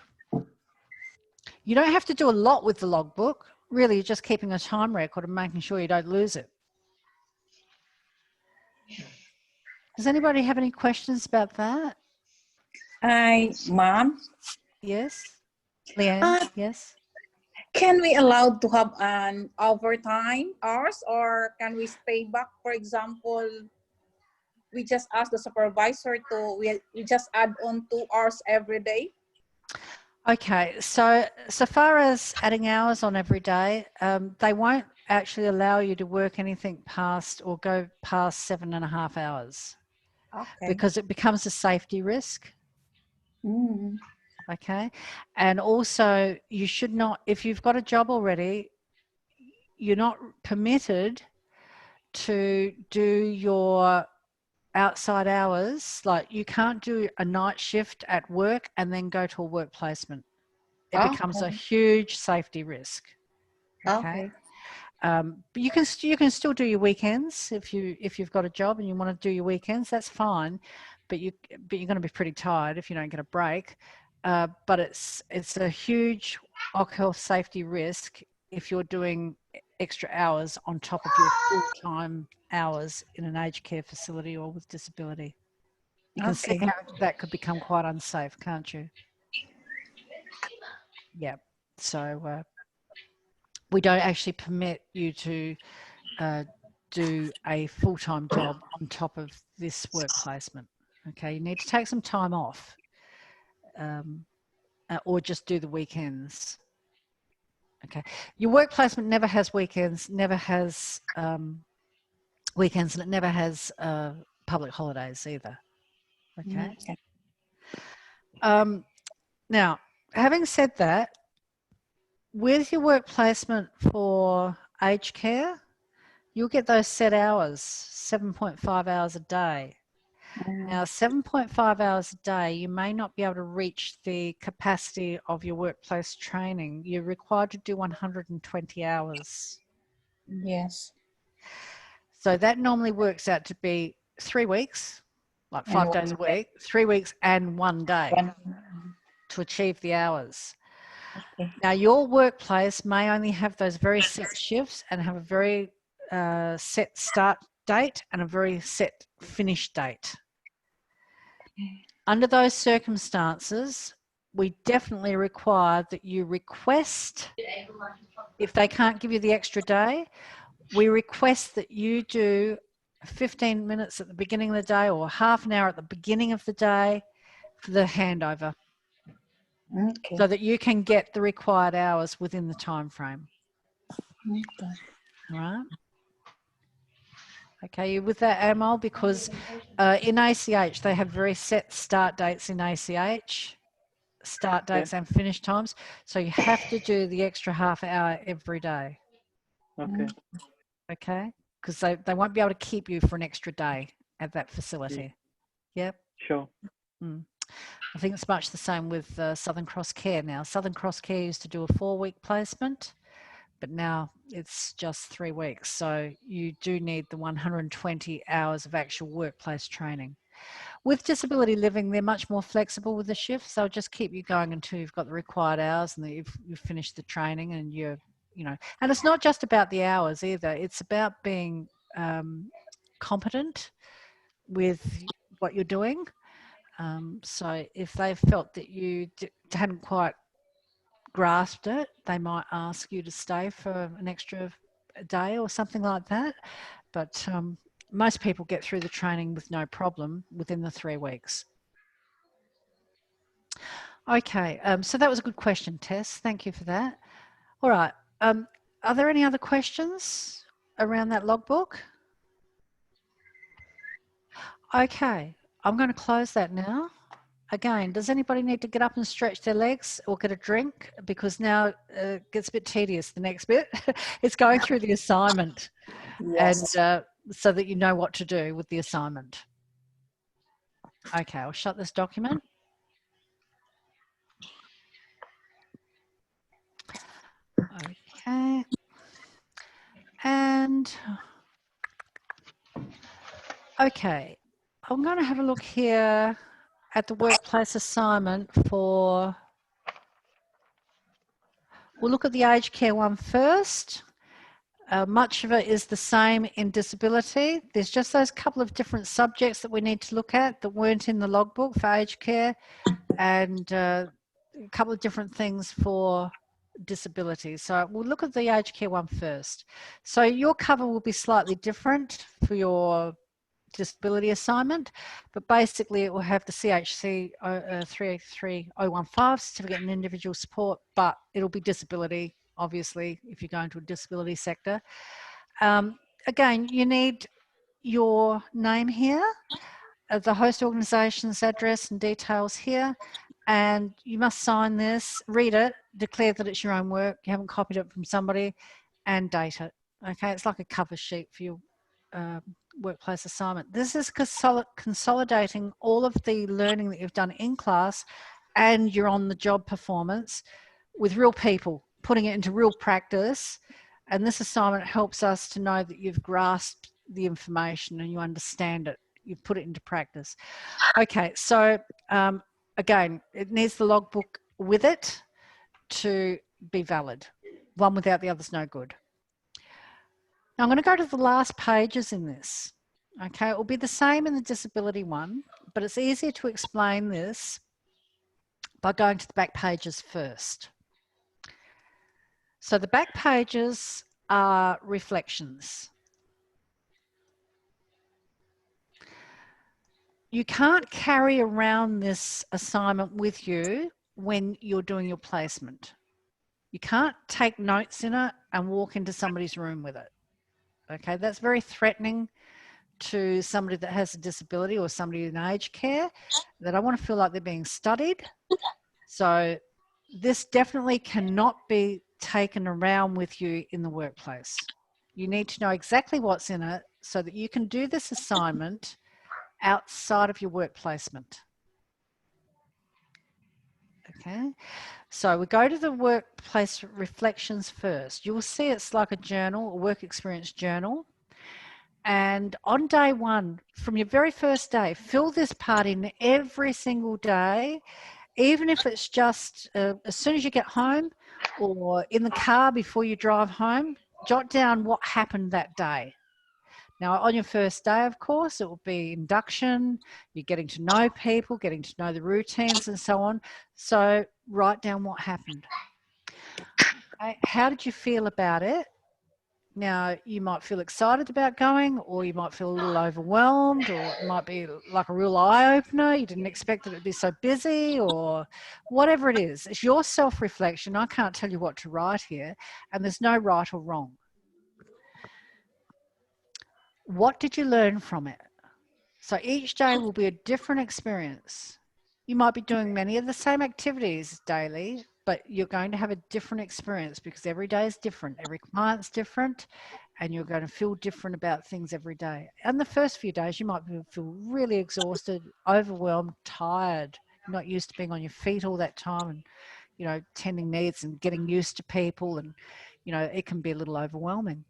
You don't have to do a lot with the logbook. Really, you're just keeping a time record and making sure you don't lose it. Does anybody have any questions about that? Hi, Mom. Yes. Leanne, yes. Can we allow to have an overtime hours, or can we stay back? For example, we just ask the supervisor to, we just add on 2 hours every day. Okay, so far as adding hours on every day, they won't actually allow you to work anything past or go past 7.5 hours. Okay. Because it becomes a safety risk. Mm. Okay, and also you should not, if you've got a job already, you're not permitted to do your outside hours. Like, you can't do a night shift at work and then go to a work placement. It becomes a huge safety risk. Okay. But you can still do your weekends if you've got a job and you want to do your weekends. That's fine, but you're going to be pretty tired if you don't get a break. But it's a huge health safety risk if you're doing extra hours on top of your full-time hours in an aged care facility or with disability. You can see how that could become quite unsafe, can't you? Yeah. So we don't actually permit you to do a full-time job on top of this work placement. Okay, you need to take some time off, or just do the weekends. Okay, your work placement never has weekends, never has weekends, and it never has public holidays either. Okay. Now, having said that, with your work placement for aged care, you'll get those set hours, 7.5 hours a day. Now, 7.5 hours a day, you may not be able to reach the capacity of your workplace training. You're required to do 120 hours. Yes. So that normally works out to be 3 weeks, like And 5 one days a day. week, 3 weeks and 1 day One. to achieve the hours. Okay. Now, your workplace may only have those very set shifts and have a very set start date and a very set finish date. Under those circumstances, we definitely require that you request, if they can't give you the extra day, we request that you do 15 minutes at the beginning of the day or half an hour at the beginning of the day for the handover, Okay. so that you can get the required hours within the time frame. Okay. All right? Okay, you with that, Amal? Because in ACH, they have very set start dates in ACH, start dates and finish times. So you have to do the extra half hour every day. Okay. Okay? Because they won't be able to keep you for an extra day at that facility. Yep. Sure. I think it's much the same with Southern Cross Care now. Southern Cross Care used to do a 4-week placement, but now it's just 3 weeks. So you do need the 120 hours of actual workplace training. With disability living, they're much more flexible with the shifts. They'll just keep you going until you've got the required hours and that you've finished the training and you're, you know, and it's not just about the hours either. It's about being competent with what you're doing. So if they felt that you hadn't quite grasped it, they might ask you to stay for an extra day or something like that. But most people get through the training with no problem within the 3 weeks. Okay, so that was a good question, Tess. Thank you for that. All right, are there any other questions around that logbook? Okay, I'm going to close that now. Again, does anybody need to get up and stretch their legs or get a drink? Because now it gets a bit tedious, the next bit. It's going through the assignment. Yes. And so that you know what to do with the assignment. Okay, I'll shut this document. Okay. And okay, I'm going to have a look here at the workplace assignment for, we'll look at the aged care one first. Much of it is the same in disability. There's just those couple of different subjects that we need to look at that weren't in the logbook for aged care, and a couple of different things for disability. So we'll look at the aged care one first. So your cover will be slightly different for your disability assignment, but basically it will have the CHC 33015 certificate in individual support, but it'll be disability, obviously, if you go into a disability sector. Again, you need your name here, the host organisation's address and details here, and you must sign this, read it, declare that it's your own work, you haven't copied it from somebody, and date it. Okay, it's like a cover sheet for your workplace assignment. This is consolidating all of the learning that you've done in class and your on-the-job performance with real people, putting it into real practice. And this assignment helps us to know that you've grasped the information and you understand it. You've put it into practice. Okay, so again, it needs the logbook with it to be valid. One without the other's no good. Now I'm going to go to the last pages in this. Okay, it will be the same in the disability one, but it's easier to explain this by going to the back pages first. So the back pages are reflections. You can't carry around this assignment with you when you're doing your placement. You can't take notes in it and walk into somebody's room with it. Okay, that's very threatening to somebody that has a disability or somebody in aged care. They don't want to feel like they're being studied. So this definitely cannot be taken around with you in the workplace. You need to know exactly what's in it so that you can do this assignment outside of your work placement. Okay, so we go to the workplace reflections first. You will see it's like a journal, a work experience journal. And on day one, from your very first day, fill this part in every single day, even if it's just as soon as you get home or in the car before you drive home, jot down what happened that day. Now, on your first day, of course, it will be induction, you're getting to know people, getting to know the routines and so on. So write down what happened. Okay. How did you feel about it? Now, you might feel excited about going, or you might feel a little overwhelmed, or it might be like a real eye-opener. You didn't expect that it'd be so busy, or whatever it is. It's your self-reflection. I can't tell you what to write here, and there's no right or wrong. What did you learn from it? So each day will be a different experience. You might be doing many of the same activities daily, but you're going to have a different experience because every day is different. Every client's different, and you're going to feel different about things every day. And the first few days, you might feel really exhausted, overwhelmed, tired, not used to being on your feet all that time and, you know, tending needs and getting used to people. And, you know, it can be a little overwhelming.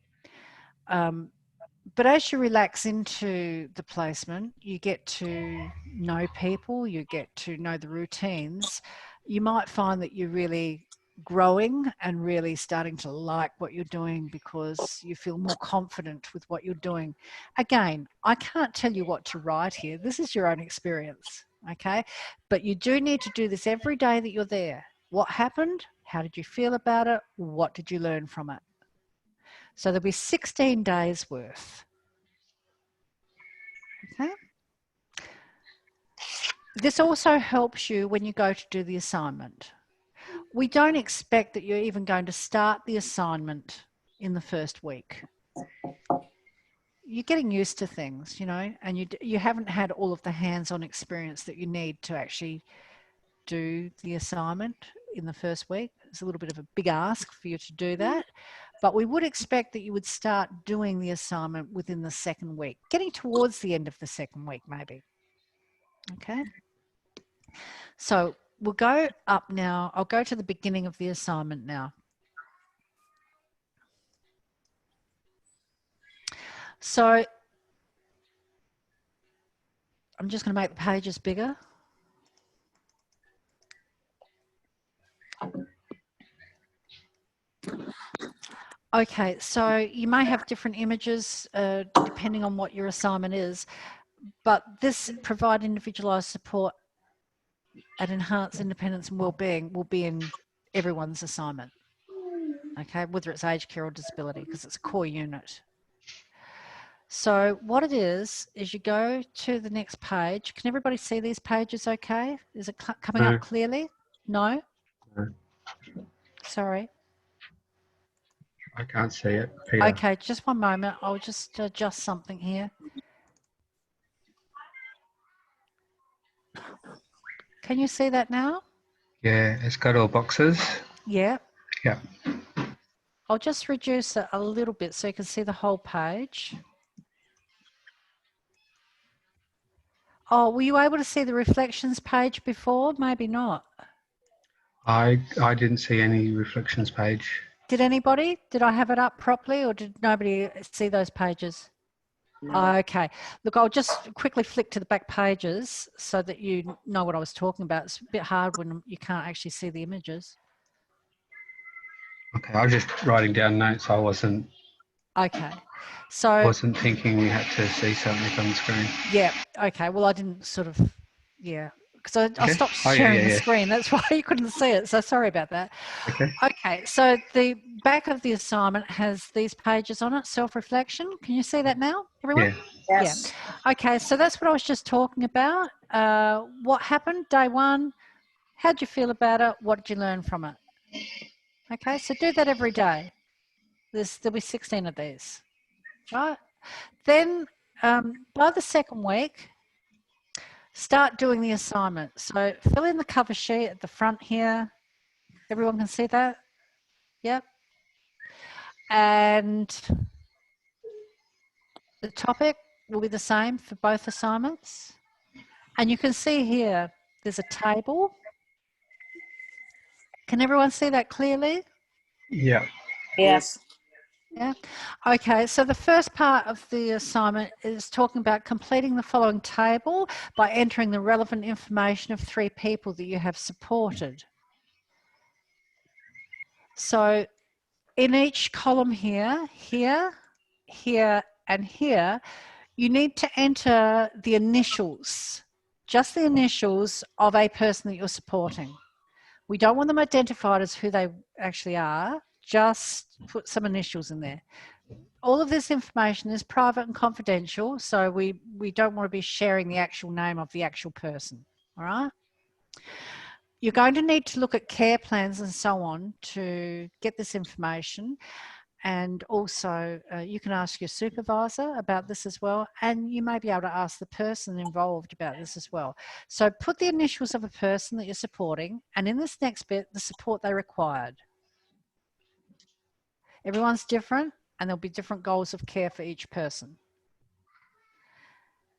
But as you relax into the placement, you get to know people, you get to know the routines. You might find that you're really growing and really starting to like what you're doing because you feel more confident with what you're doing. Again, I can't tell you what to write here. This is your own experience, okay? But you do need to do this every day that you're there. What happened? How did you feel about it? What did you learn from it? So there'll be 16 days worth. Okay. This also helps you when you go to do the assignment. We don't expect that you're even going to start the assignment in the first week. You're getting used to things, you know, and you haven't had all of the hands-on experience that you need to actually do the assignment in the first week. It's a little bit of a big ask for you to do that, but we would expect that you would start doing the assignment within the second week, getting towards the end of the second week maybe. Okay, so we'll go up now. I'll go to the beginning of the assignment now. So I'm just going to make the pages bigger. Okay, so you may have different images depending on what your assignment is, but this provide individualised support and enhance independence and well-being will be in everyone's assignment, okay, whether it's aged care or disability, because it's a core unit. So what it is you go to the next page. Can everybody see these pages okay? Is it coming up clearly? No? No. Sorry. I can't see it, Peter. Okay, just one moment. I'll just adjust something here. Can you see that now? Yeah, it's got all boxes. Yeah. Yeah. I'll just reduce it a little bit so you can see the whole page. Oh, were you able to see the reflections page before? Maybe not. I didn't see any reflections page. Did anybody? Did I have it up properly or did nobody see those pages? No. Okay. Look, I'll just quickly flick to the back pages so that you know what I was talking about. It's a bit hard when you can't actually see the images. Okay, I was just writing down notes. I wasn't. Okay. So I wasn't thinking we had to see something on the screen. Yeah. Okay. Well, I didn't sort of, yeah, because I stopped sharing the screen. That's why you couldn't see it. So sorry about that. Okay. Okay. So the back of the assignment has these pages on it, self-reflection. Can you see that now, everyone? Yeah. Yes. Yeah. Okay. So that's what I was just talking about. What happened day one? How'd you feel about it? What did you learn from it? Okay. So do that every day. There'll be 16 of these, right? Then by the second week, Start doing the assignment. So fill in the cover sheet at the front here. Everyone can see that? Yep. And the topic will be the same for both assignments. And you can see here, there's a table. Can everyone see that clearly? Yeah. Yes. Yeah. Okay, so the first part of the assignment is talking about completing the following table by entering the relevant information of 3 people that you have supported. So in each column here, here, here, and here, you need to enter the initials, just the initials of a person that you're supporting. We don't want them identified as who they actually are, just put some initials in there. All of this information is private and confidential, so we don't want to be sharing the actual name of the actual person, all right? You're going to need to look at care plans and so on to get this information. And also you can ask your supervisor about this as well. And you may be able to ask the person involved about this as well. So put the initials of a person that you're supporting, and in this next bit, the support they required. Everyone's different, and there'll be different goals of care for each person.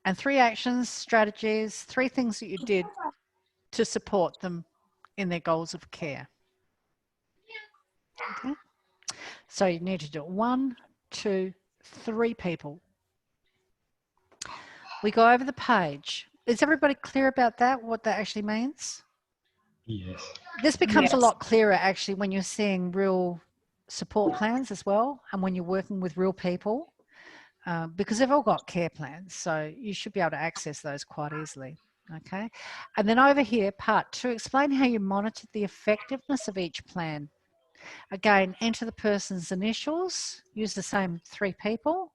And 3 actions, strategies, 3 things that you did to support them in their goals of care. Okay. So you need to do it 1, 2, 3 people. We go over the page. Is everybody clear about that, what that actually means? Yes. This becomes a Yes. lot clearer actually when you're seeing real support plans as well, and when you're working with real people, because they've all got care plans, so you should be able to access those quite easily. Okay. And then over here, part 2, explain how you monitored the effectiveness of each plan. Again, enter the person's initials, use the same 3 people,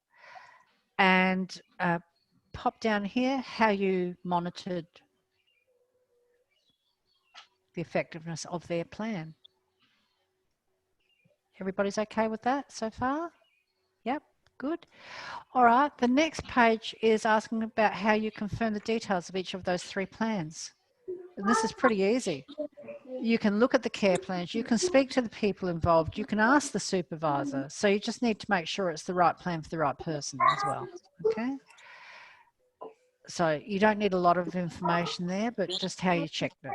and pop down here how you monitored the effectiveness of their plan. Everybody's okay with that so far? Yep, good. All right, the next page is asking about how you confirm the details of each of those 3 plans. And this is pretty easy. You can look at the care plans, you can speak to the people involved, you can ask the supervisor. So you just need to make sure it's the right plan for the right person as well, okay? So you don't need a lot of information there, but just how you checked it.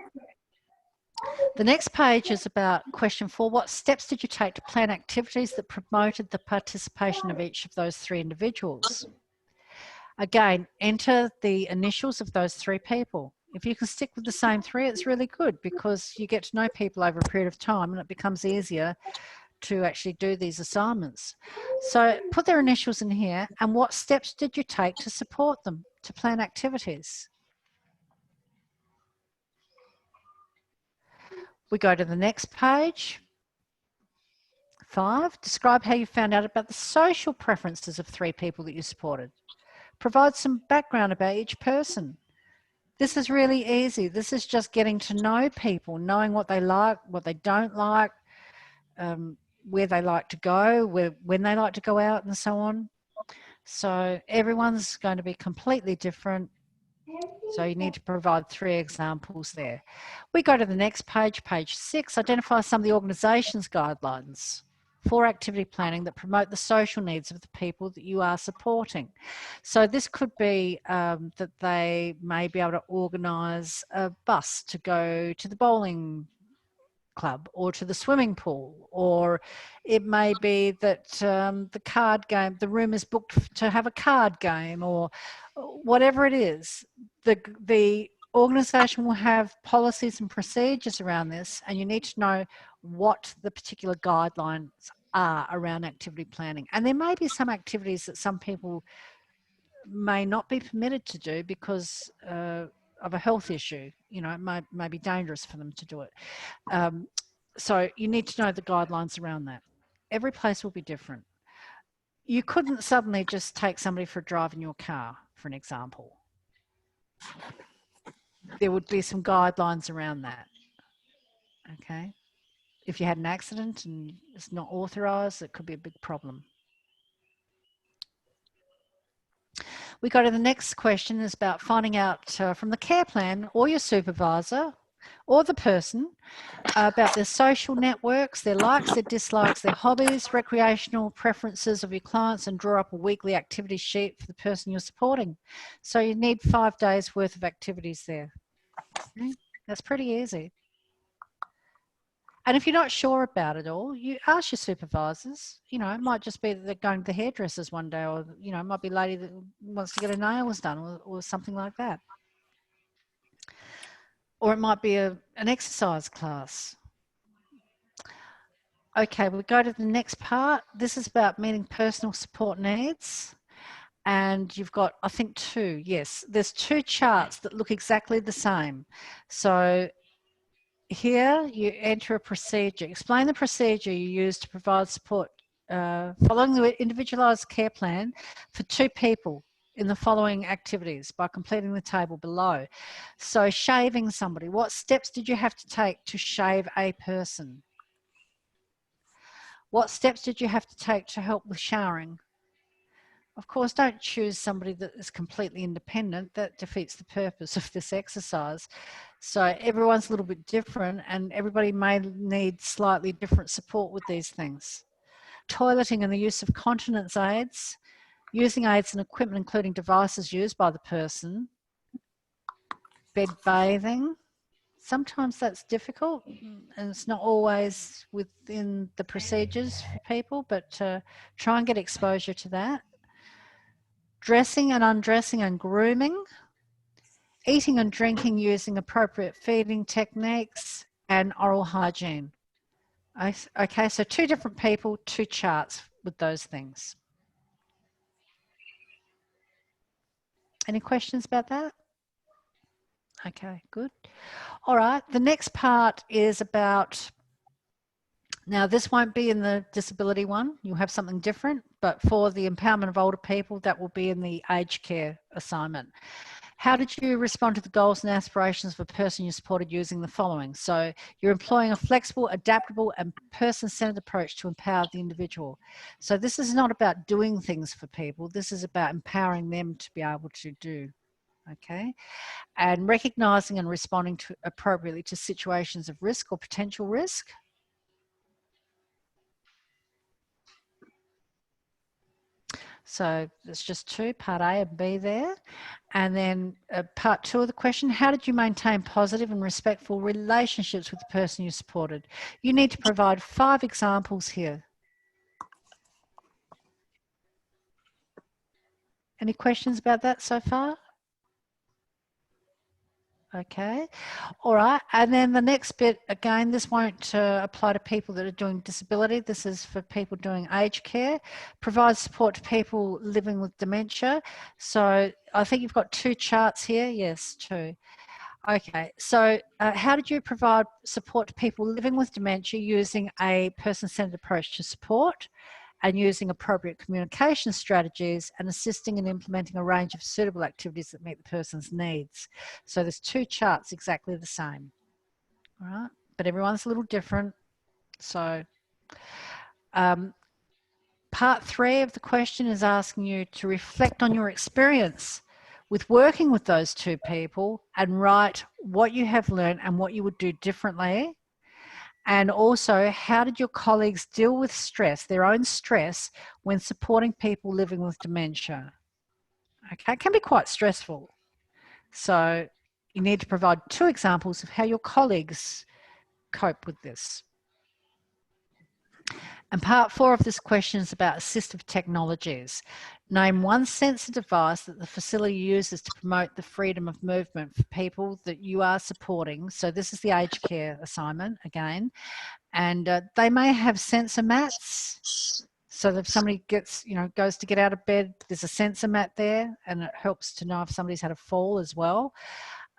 The next page is about question 4. What steps did you take to plan activities that promoted the participation of each of those 3 individuals? Again, enter the initials of those 3 people. If you can stick with the same 3, it's really good because you get to know people over a period of time and it becomes easier to actually do these assignments. So put their initials in here, and what steps did you take to support them, to plan activities? We go to the next page. 5, describe how you found out about the social preferences of 3 people that you supported. Provide some background about each person. This is really easy. This is just getting to know people, knowing what they like, what they don't like, where they like to go, when they like to go out and so on. So everyone's going to be completely different. So you need to provide 3 examples there. We go to the next page, page 6, identify some of the organisation's guidelines for activity planning that promote the social needs of the people that you are supporting. So this could be that they may be able to organise a bus to go to the bowling club or to the swimming pool, or it may be that the card game, the room is booked to have a card game, or whatever it is. The organisation will have policies and procedures around this, and you need to know what the particular guidelines are around activity planning. And there may be some activities that some people may not be permitted to do because of a health issue. You know, it may be dangerous for them to do it. So you need to know the guidelines around that. Every place will be different. You couldn't suddenly just take somebody for a drive in your car, for an example. There would be some guidelines around that. Okay. If you had an accident and it's not authorised, it could be a big problem. We go to the next question is about finding out from the care plan or your supervisor or the person about their social networks, their likes, their dislikes, their hobbies, recreational preferences of your clients, and draw up a weekly activity sheet for the person you're supporting. So you need 5 days worth of activities there. Okay? That's pretty easy. And if you're not sure about it all, you ask your supervisors. You know, it might just be that they're going to the hairdressers one day, or, you know, it might be a lady that wants to get her nails done or something like that. Or it might be an exercise class. Okay, we'll go to the next part. This is about meeting personal support needs. And you've got, I think, 2. Yes, there's 2 charts that look exactly the same. So here you enter a procedure. Explain the procedure you use to provide support following the individualised care plan for 2 people in the following activities by completing the table below. So shaving somebody, what steps did you have to take to shave a person? What steps did you have to take to help with showering? Of course, don't choose somebody that is completely independent. That defeats the purpose of this exercise. So everyone's a little bit different, and everybody may need slightly different support with these things. Toileting and the use of continence aids, using aids and equipment including devices used by the person. Bed bathing. Sometimes that's difficult, and it's not always within the procedures for people, but try and get exposure to that. Dressing and undressing and grooming, eating and drinking using appropriate feeding techniques, and oral hygiene. Okay, so 2 different people, 2 charts with those things. Any questions about that? Okay, good. All right, the next part is about, now this won't be in the disability one, you'll have something different, but for the empowerment of older people, that will be in the aged care assignment. How did you respond to the goals and aspirations of a person you supported using the following? So you're employing a flexible, adaptable, and person-centered approach to empower the individual. So this is not about doing things for people, this is about empowering them to be able to do. Okay, and recognizing and responding to appropriately to situations of risk or potential risk. So there's just 2, part A and B there. And then part 2 of the question, how did you maintain positive and respectful relationships with the person you supported? You need to provide 5 examples here. Any questions about that so far? Okay, all right, and then the next bit, again, this won't apply to people that are doing disability. This is for people doing aged care. Provide support to people living with dementia. So I think you've got 2 charts here. Yes, 2. Okay, so how did you provide support to people living with dementia using a person-centered approach to support, and using appropriate communication strategies, and assisting in implementing a range of suitable activities that meet the person's needs? So there's 2 charts exactly the same, all right? But everyone's a little different. So part 3 of the question is asking you to reflect on your experience with working with those 2 people and write what you have learned and what you would do differently. And also, how did your colleagues deal with stress, their own stress, when supporting people living with dementia? Okay, it can be quite stressful. So you need to provide 2 examples of how your colleagues cope with this. And part 4 of this question is about assistive technologies. Name 1 sensor device that the facility uses to promote the freedom of movement for people that you are supporting. So this is the aged care assignment again. And they may have sensor mats. So that if somebody gets, goes to get out of bed, there's a sensor mat there, and it helps to know if somebody's had a fall as well.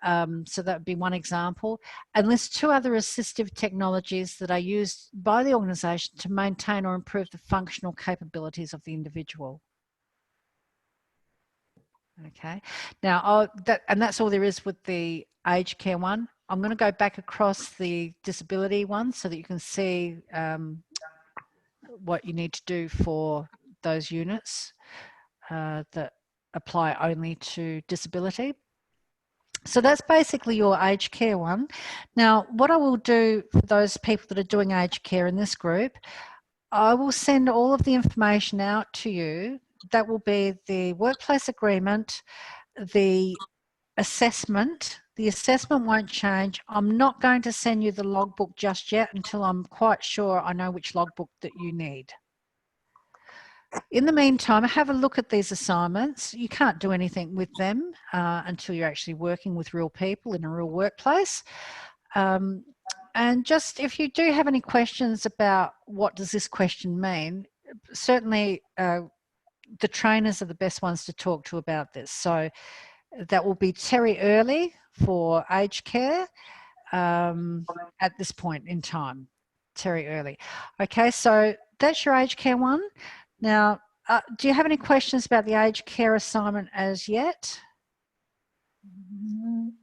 So that would be 1 example. And list 2 other assistive technologies that are used by the organisation to maintain or improve the functional capabilities of the individual. Okay, now that's all there is with the aged care one. I'm going to go back across the disability one so that you can see what you need to do for those units that apply only to disability. So that's basically your aged care one. Now, what I will do for those people that are doing aged care in this group, I will send all of the information out to you. That will be the workplace agreement, the assessment. The assessment won't change. I'm not going to send you the logbook just yet until I'm quite sure I know which logbook that you need. In the meantime, have a look at these assignments. You can't do anything with them until you're actually working with real people in a real workplace. And just if you do have any questions about what does this question mean, certainly the trainers are the best ones to talk to about this. So that will be Terry Early for aged care at this point in time. Terry Early. Okay, so that's your aged care one. Now, do you have any questions about the aged care assignment as yet?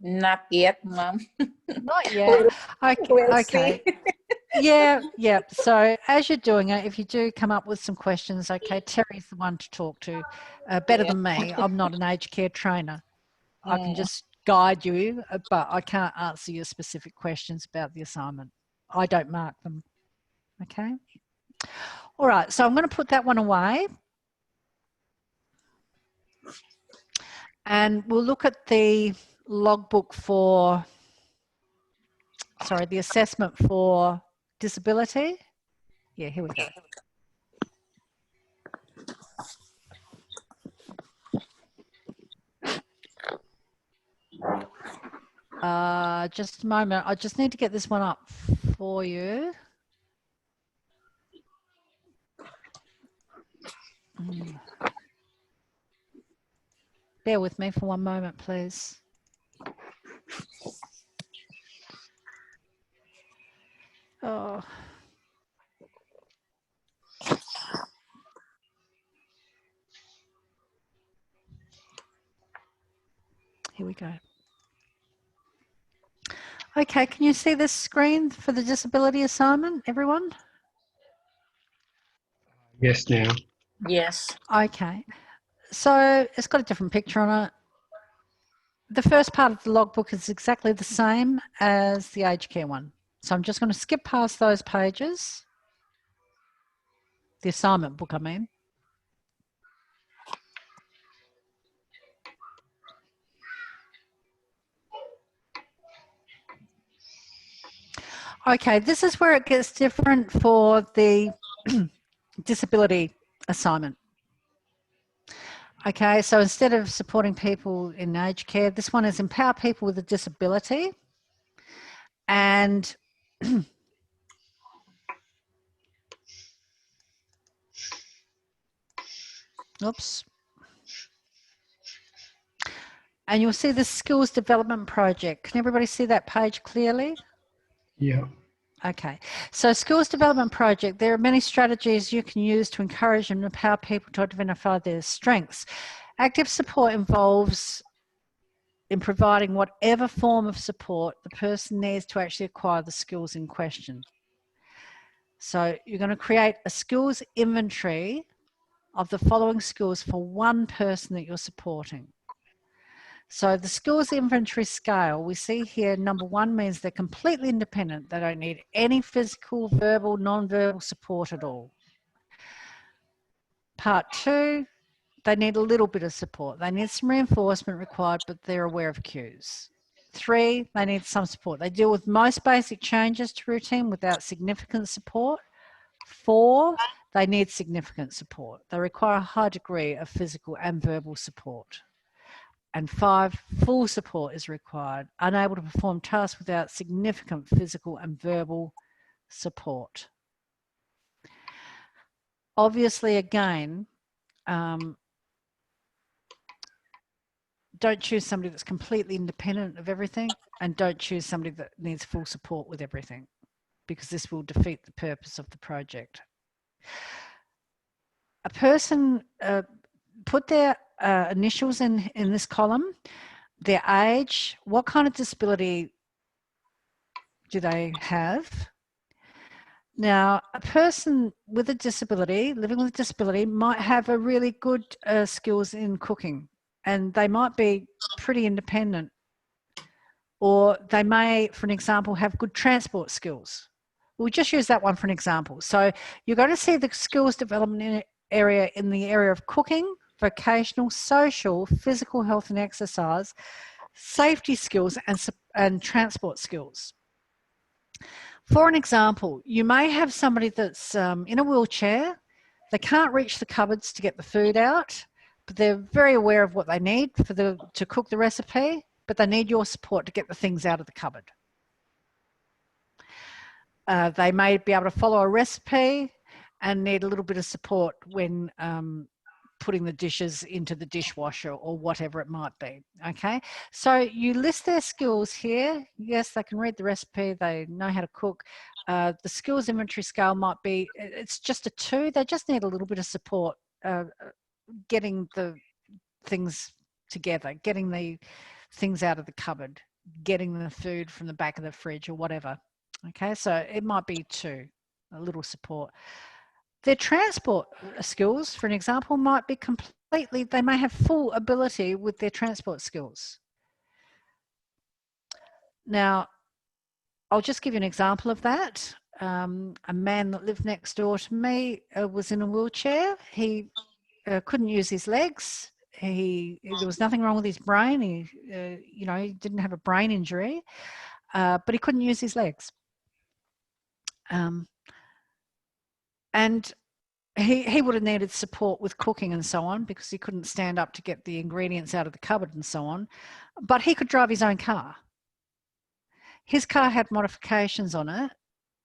Not yet, Mom. Not yet. Okay. We'll Okay. see. Yeah. So as you're doing it, if you do come up with some questions, okay, Terry's the one to talk to, better than me. I'm not an aged care trainer. I can just guide you, but I can't answer your specific questions about the assignment. I don't mark them. Okay. All right. So I'm going to put that one away. And we'll look at the logbook for, sorry, the assessment for disability. Yeah, here we go. Just a moment. I just need to get this one up for you. Bear with me for one moment, please. Oh. Here we go. Okay, can you see this screen for the disability assignment, everyone? Yes, now. Yes. Okay, so it's got a different picture on it. The first part of the logbook is exactly the same as the aged care one. So I'm just going to skip past those pages. The assignment book, I mean. Okay, this is where it gets different for the disability assignment. Okay, so instead of supporting people in aged care, this one is empower people with a disability. And oops. And you'll see the skills development project. Can everybody see that page clearly? Yeah. Okay, so skills development project, there are many strategies you can use to encourage and empower people to identify their strengths. Active support involves in providing whatever form of support the person needs to actually acquire the skills in question. So you're going to create a skills inventory of the following skills for one person that you're supporting. So the skills inventory scale, we see here, number one means they're completely independent. They don't need any physical, verbal, non-verbal support at all. Part two, they need a little bit of support. They need some reinforcement required, but they're aware of cues. Three, they need some support. They deal with most basic changes to routine without significant support. Four, they need significant support. They require a high degree of physical and verbal support. And five, full support is required, unable to perform tasks without significant physical and verbal support. Obviously, again, don't choose somebody that's completely independent of everything, and don't choose somebody that needs full support with everything, because this will defeat the purpose of the project. A person put their initials in this column, their age, what kind of disability do they have? Now, a person with a disability, living with a disability, might have a really good skills in cooking. and they might be pretty independent, or they may, for an example, have good transport skills. We'll just use that one for an example. So you're going to see the skills development area in the area of cooking, vocational, social, physical health and exercise, safety skills, and transport skills. For an example, you may have somebody that's in a wheelchair. They can't reach the cupboards to get the food out, but they're very aware of what they need to cook the recipe, but they need your support to get the things out of the cupboard. They may be able to follow a recipe and need a little bit of support when putting the dishes into the dishwasher or whatever it might be. Okay, so you list their skills here. Yes, they can read the recipe, they know how to cook. The skills inventory scale might be, it's just a 2. They just need a little bit of support getting the things together, getting the things out of the cupboard, getting the food from the back of the fridge or whatever. Okay, so it might be 2, a little support. Their transport skills, for an example, might be completely, they may have full ability with their transport skills. Now, I'll just give you an example of that. A man that lived next door to me was in a wheelchair. He couldn't use his legs. There was nothing wrong with his brain. He didn't have a brain injury, but he couldn't use his legs. And he would have needed support with cooking and so on, because he couldn't stand up to get the ingredients out of the cupboard and so on. But he could drive his own car. His car had modifications on it,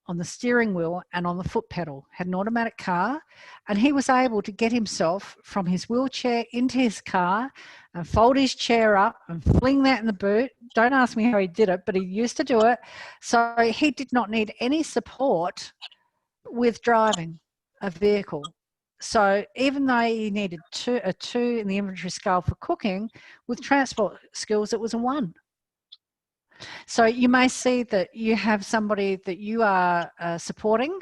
on the steering wheel and on the foot pedal, had an automatic car, and he was able to get himself from his wheelchair into his car and fold his chair up and fling that in the boot. Don't ask me how he did it, but he used to do it. So he did not need any support with driving a vehicle. So even though he needed a 2 in the inventory scale for cooking, with transport skills it was a 1. So you may see that you have somebody that you are supporting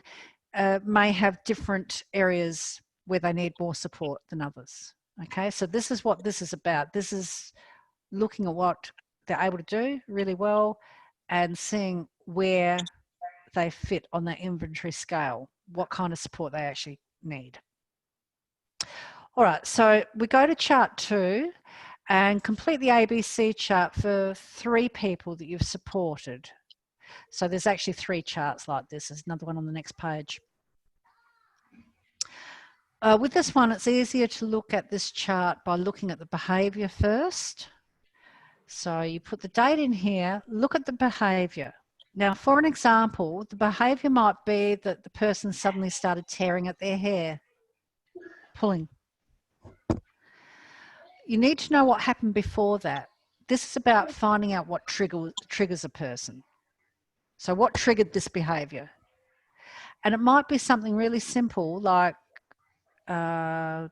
may have different areas where they need more support than others. Okay, so this is what this is about. This is looking at what they're able to do really well and seeing where they fit on that inventory scale, what kind of support they actually need. All right, so we go to chart 2 and complete the ABC chart for 3 people that you've supported. So there's actually 3 charts like this. There's another one on the next page. With this one, it's easier to look at this chart by looking at the behaviour first. So you put the date in here, look at the behaviour. Now, for an example, the behaviour might be that the person suddenly started tearing at their hair, pulling. You need to know what happened before that. This is about finding out what triggers a person. So what triggered this behaviour? And it might be something really simple, like they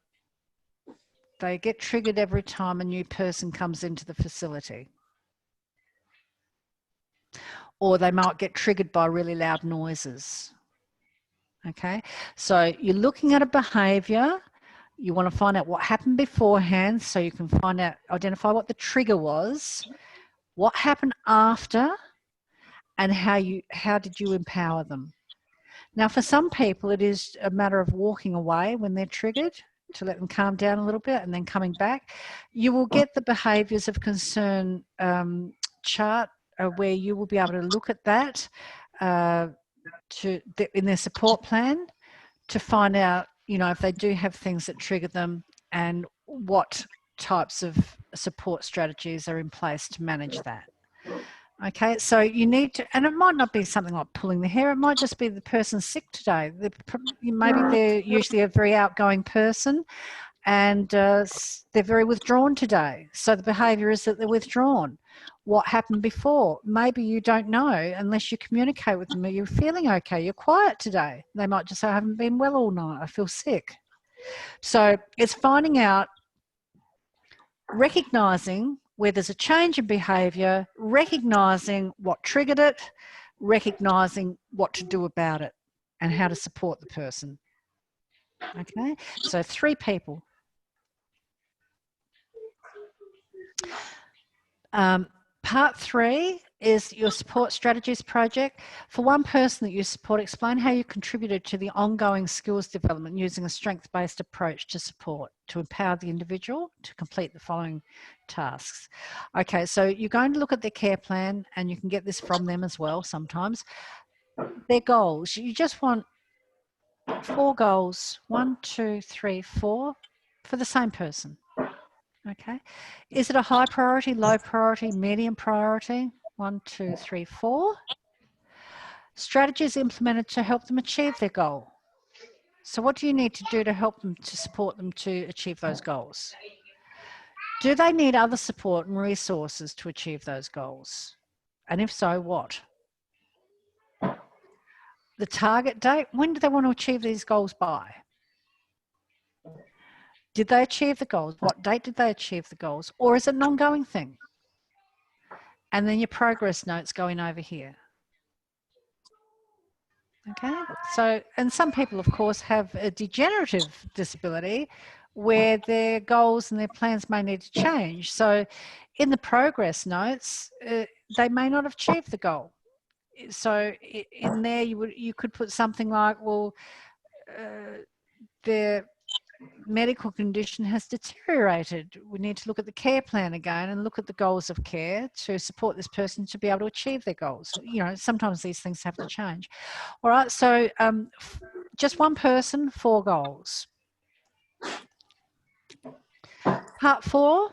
get triggered every time a new person comes into the facility. Or they might get triggered by really loud noises. Okay, so you're looking at a behaviour. You want to find out what happened beforehand, so you can identify what the trigger was, what happened after, and how did you empower them. Now, for some people, it is a matter of walking away when they're triggered to let them calm down a little bit and then coming back. You will get the behaviours of concern chart where you will be able to look at that in their support plan to find out, if they do have things that trigger them and what types of support strategies are in place to manage that. Okay, so you need to, and it might not be something like pulling the hair, it might just be the person's sick today. Maybe they're usually a very outgoing person and they're very withdrawn today. So the behaviour is that they're withdrawn. What happened before? Maybe you don't know unless you communicate with them. Are you feeling okay? You're quiet today. They might just say, I haven't been well all night. I feel sick. So it's finding out, recognising where there's a change in behaviour, recognising what triggered it, recognising what to do about it and how to support the person. Okay, so 3 people. Part 3 is your support strategies project. For one person that you support, explain how you contributed to the ongoing skills development using a strength-based approach to support to empower the individual to complete the following tasks. Okay, so you're going to look at their care plan, and you can get this from them as well sometimes. Their goals. You just want 4 goals, 1, 2, 3, 4, for the same person. Okay. Is it a high priority, low priority, medium priority? 1, 2, 3, 4. Strategies implemented to help them achieve their goal. So what do you need to do to help them, to support them to achieve those goals? Do they need other support and resources to achieve those goals? And if so, what? The target date, when do they want to achieve these goals by? Did they achieve the goals? What date did they achieve the goals? Or is it an ongoing thing? And then your progress notes going over here. Okay, so, and some people, of course, have a degenerative disability where their goals and their plans may need to change. So in the progress notes, they may not have achieved the goal. So in there, you could put something like, well, their medical condition has deteriorated. We need to look at the care plan again and look at the goals of care to support this person to be able to achieve their goals. You know, sometimes these things have to change. All right, so just one person, 4 goals. Part 4,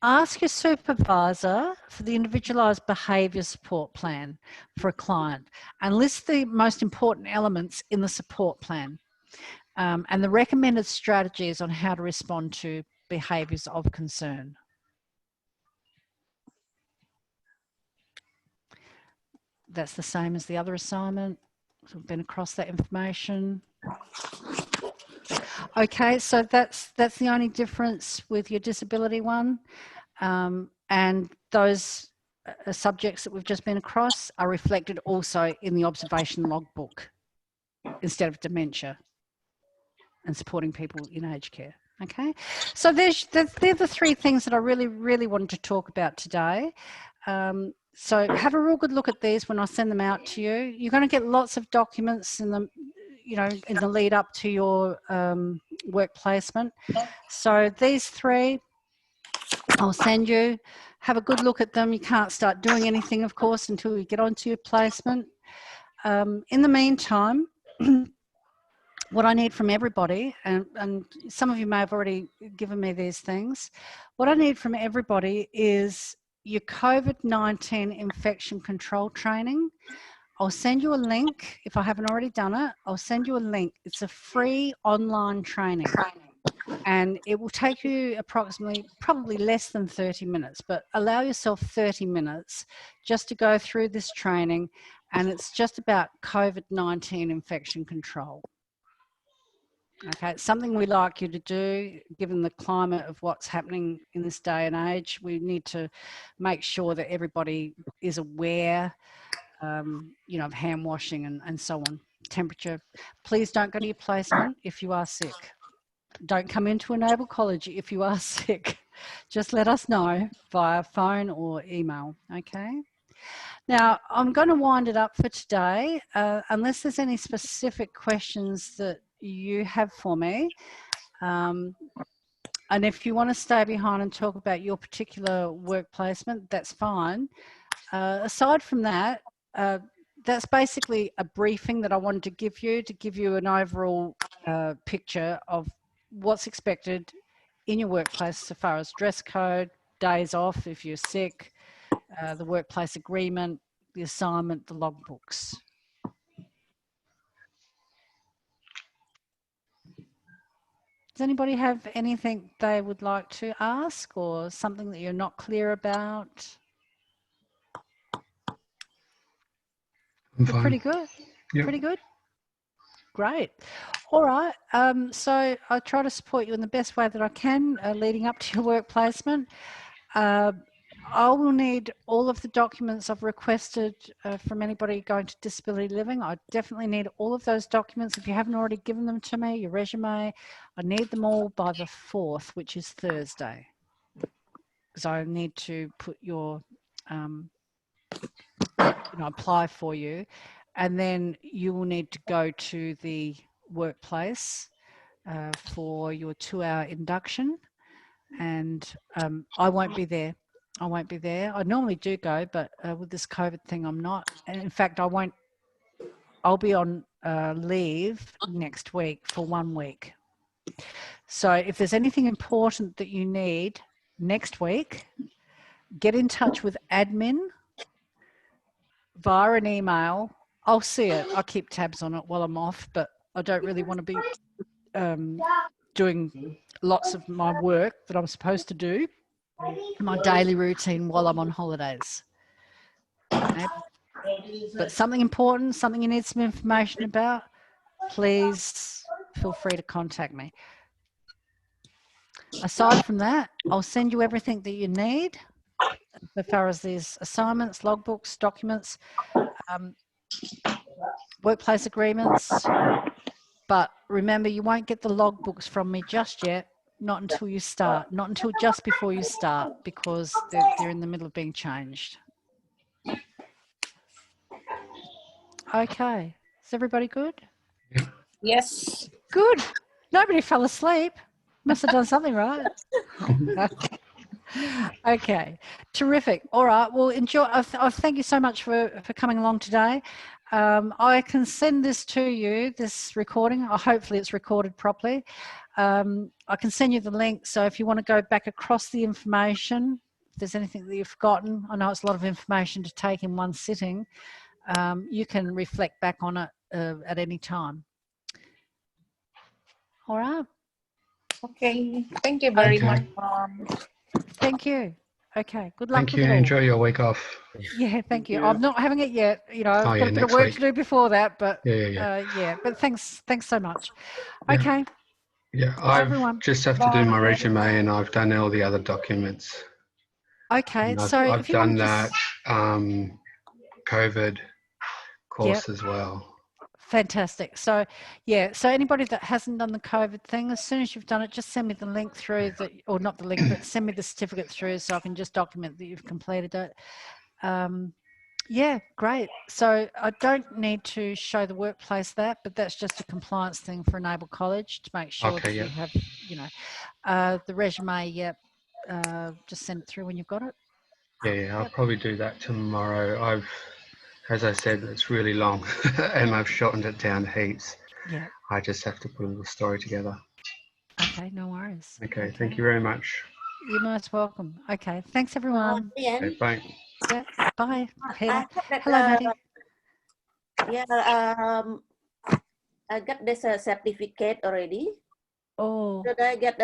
ask your supervisor for the individualised behaviour support plan for a client and list the most important elements in the support plan. And the recommended strategies on how to respond to behaviours of concern. That's the same as the other assignment. So we've been across that information. Okay, so that's the only difference with your disability one. And those subjects that we've just been across are reflected also in the observation logbook instead of dementia and supporting people in aged care. Okay, so they're the 3 things that I really wanted to talk about today. So have a real good look at these when I send them out to you. You're going to get lots of documents in the, you know, in the lead up to your work placement. So these 3, I'll send you. Have a good look at them. You can't start doing anything, of course, until you get onto your placement. In the meantime, what I need from everybody, and some of you may have already given me these things, what I need from everybody is your COVID-19 infection control training. I'll send you a link. If I haven't already done it, I'll send you a link. It's a free online training. And it will take you approximately, probably less than 30 minutes, but allow yourself 30 minutes just to go through this training. And it's just about COVID-19 infection control. Okay, it's something we like you to do, given the climate of what's happening in this day and age. We need to make sure that everybody is aware, you know, of hand washing and so on. Temperature. Please don't go to your placement if you are sick. Don't come into Enable College if you are sick. Just let us know via phone or email, okay? Now, I'm going to wind it up for today, unless there's any specific questions that you have for me. And if you want to stay behind and talk about your particular work placement, that's fine. Aside from that, that's basically a briefing that I wanted to give you an overall picture of what's expected in your workplace so far as dress code, days off if you're sick, the workplace agreement, the assignment, the logbooks. Does anybody have anything they would like to ask or something that you're not clear about? I'm fine. Pretty good. Yep. Pretty good. Great. All right. So I try to support you in the best way that I can leading up to your work placement. I will need all of the documents I've requested from anybody going to disability living. I definitely need all of those documents. If you haven't already given them to me, your resume, I need them all by the 4th, which is Thursday. because I need to put your, apply for you. And then you will need to go to the workplace for your 2-hour induction. And I won't be there. I won't be there. I normally do go, but with this COVID thing, I'm not. And in fact, I'll be on leave next week for 1 week. So if there's anything important that you need next week, get in touch with admin via an email. I'll see it. I'll keep tabs on it while I'm off, but I don't really want to be doing lots of my work that I'm supposed to do, my daily routine while I'm on holidays. Okay? But something important, something you need some information about, please feel free to contact me. Aside from that, I'll send you everything that you need as far as these assignments, logbooks, documents, workplace agreements. But remember, you won't get the logbooks from me just yet, not until you start, not until just before you start, because they're in the middle of being changed. Okay, is everybody good? Yes. Good. Nobody fell asleep. Must have done something right. Okay, terrific. All right, well, enjoy. Thank you so much for coming along today. I can send this to you, this recording. Hopefully it's recorded properly. I can send you the link. So if you want to go back across the information, if there's anything that you've forgotten, I know it's a lot of information to take in one sitting, you can reflect back on it at any time. All right. Okay. Thank you very much. Thank you. Okay. Good luck. Thank with you. it all. Enjoy your week off. Yeah, thank you. I'm not having it yet. You know, I've got a bit of next work week. to do before that, but Yeah. but thanks so much. Yeah. Okay. Yeah, Bye, I everyone. just have to do my resume, and I've done all the other documents. Okay, And so I've if you want done to that just, COVID course as well. fantastic. So yeah, so anybody that hasn't done the COVID thing, as soon as you've done it, just send me the link through, or not the link, but send me the certificate through so I can just document that you've completed it. Yeah, great. So I don't need to show the workplace that, but that's just a compliance thing for Enable College to make sure that you have, you know, the resume. Yep. Just send it through when you've got it. Yeah, I'll probably do that tomorrow. As I said, it's really long and I've shortened it down heaps. Yeah. I just have to put a little story together. Okay, no worries. Okay, thank you very much. You're most welcome. Okay, thanks everyone. Okay, bye. Yeah, bye. Peter. I thought that, Hello, Maddie. Yeah, I got this certificate already. Oh, Should I get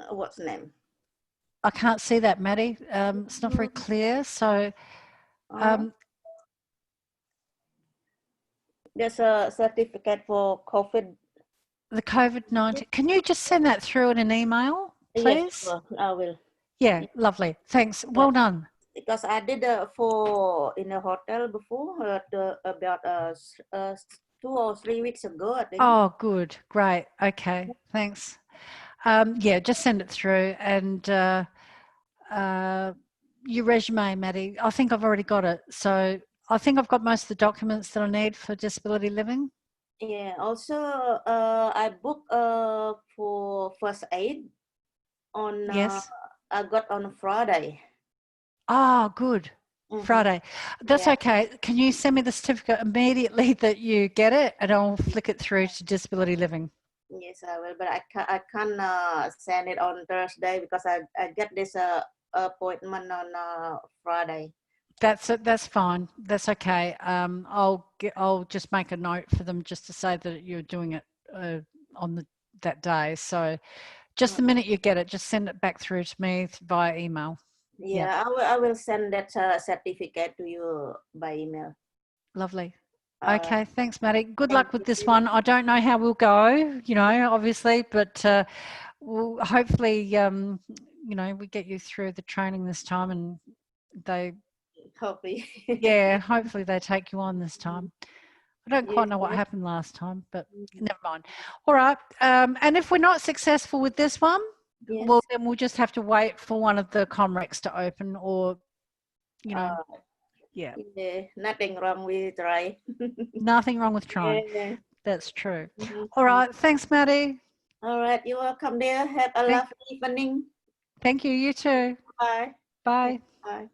what's the name? I can't see that, Maddie. It's not very clear. So, there's a certificate for COVID. the COVID-19. Can you just send that through in an email, please? Yes, sure, I will. Yeah, lovely. Thanks. Well done. Because I did in a hotel before about 2 or 3 weeks ago, I think. Oh, good. Great. Okay. Thanks. Yeah, just send it through, and your resume, Maddie. I think I've already got it. So I think I've got most of the documents that I need for disability living. Yeah. Also, I booked for first aid on. Yes. I got on Friday. Oh, good. Friday. That's okay. Can you send me the certificate immediately that you get it, and I'll flick it through to disability living? Yes, I will, but I can't send it on Thursday because I get this appointment on Friday. That's fine. That's okay. I'll just make a note for them just to say that you're doing it on that day. So just the minute you get it, just send it back through to me via email. Yeah, I will send that certificate to you by email. Lovely. Okay, thanks, Maddie. Good luck with this one. I don't know how we'll go, you know, obviously, but we'll hopefully, you know, we get you through the training this time, and they, hopefully, yeah, hopefully they take you on this time. I don't quite know what happened last time, but never mind. All right. And if we're not successful with this one, Yes. Well, then we'll just have to wait for one of the Comrex to open, or, you know, yeah, Yeah, nothing wrong with try. nothing wrong with trying. Yeah. That's true. Mhm. All right. Thanks, Maddie. All right, you're welcome, dear. Have a Thank- lovely evening. Thank you. You too. Bye. Bye. Bye.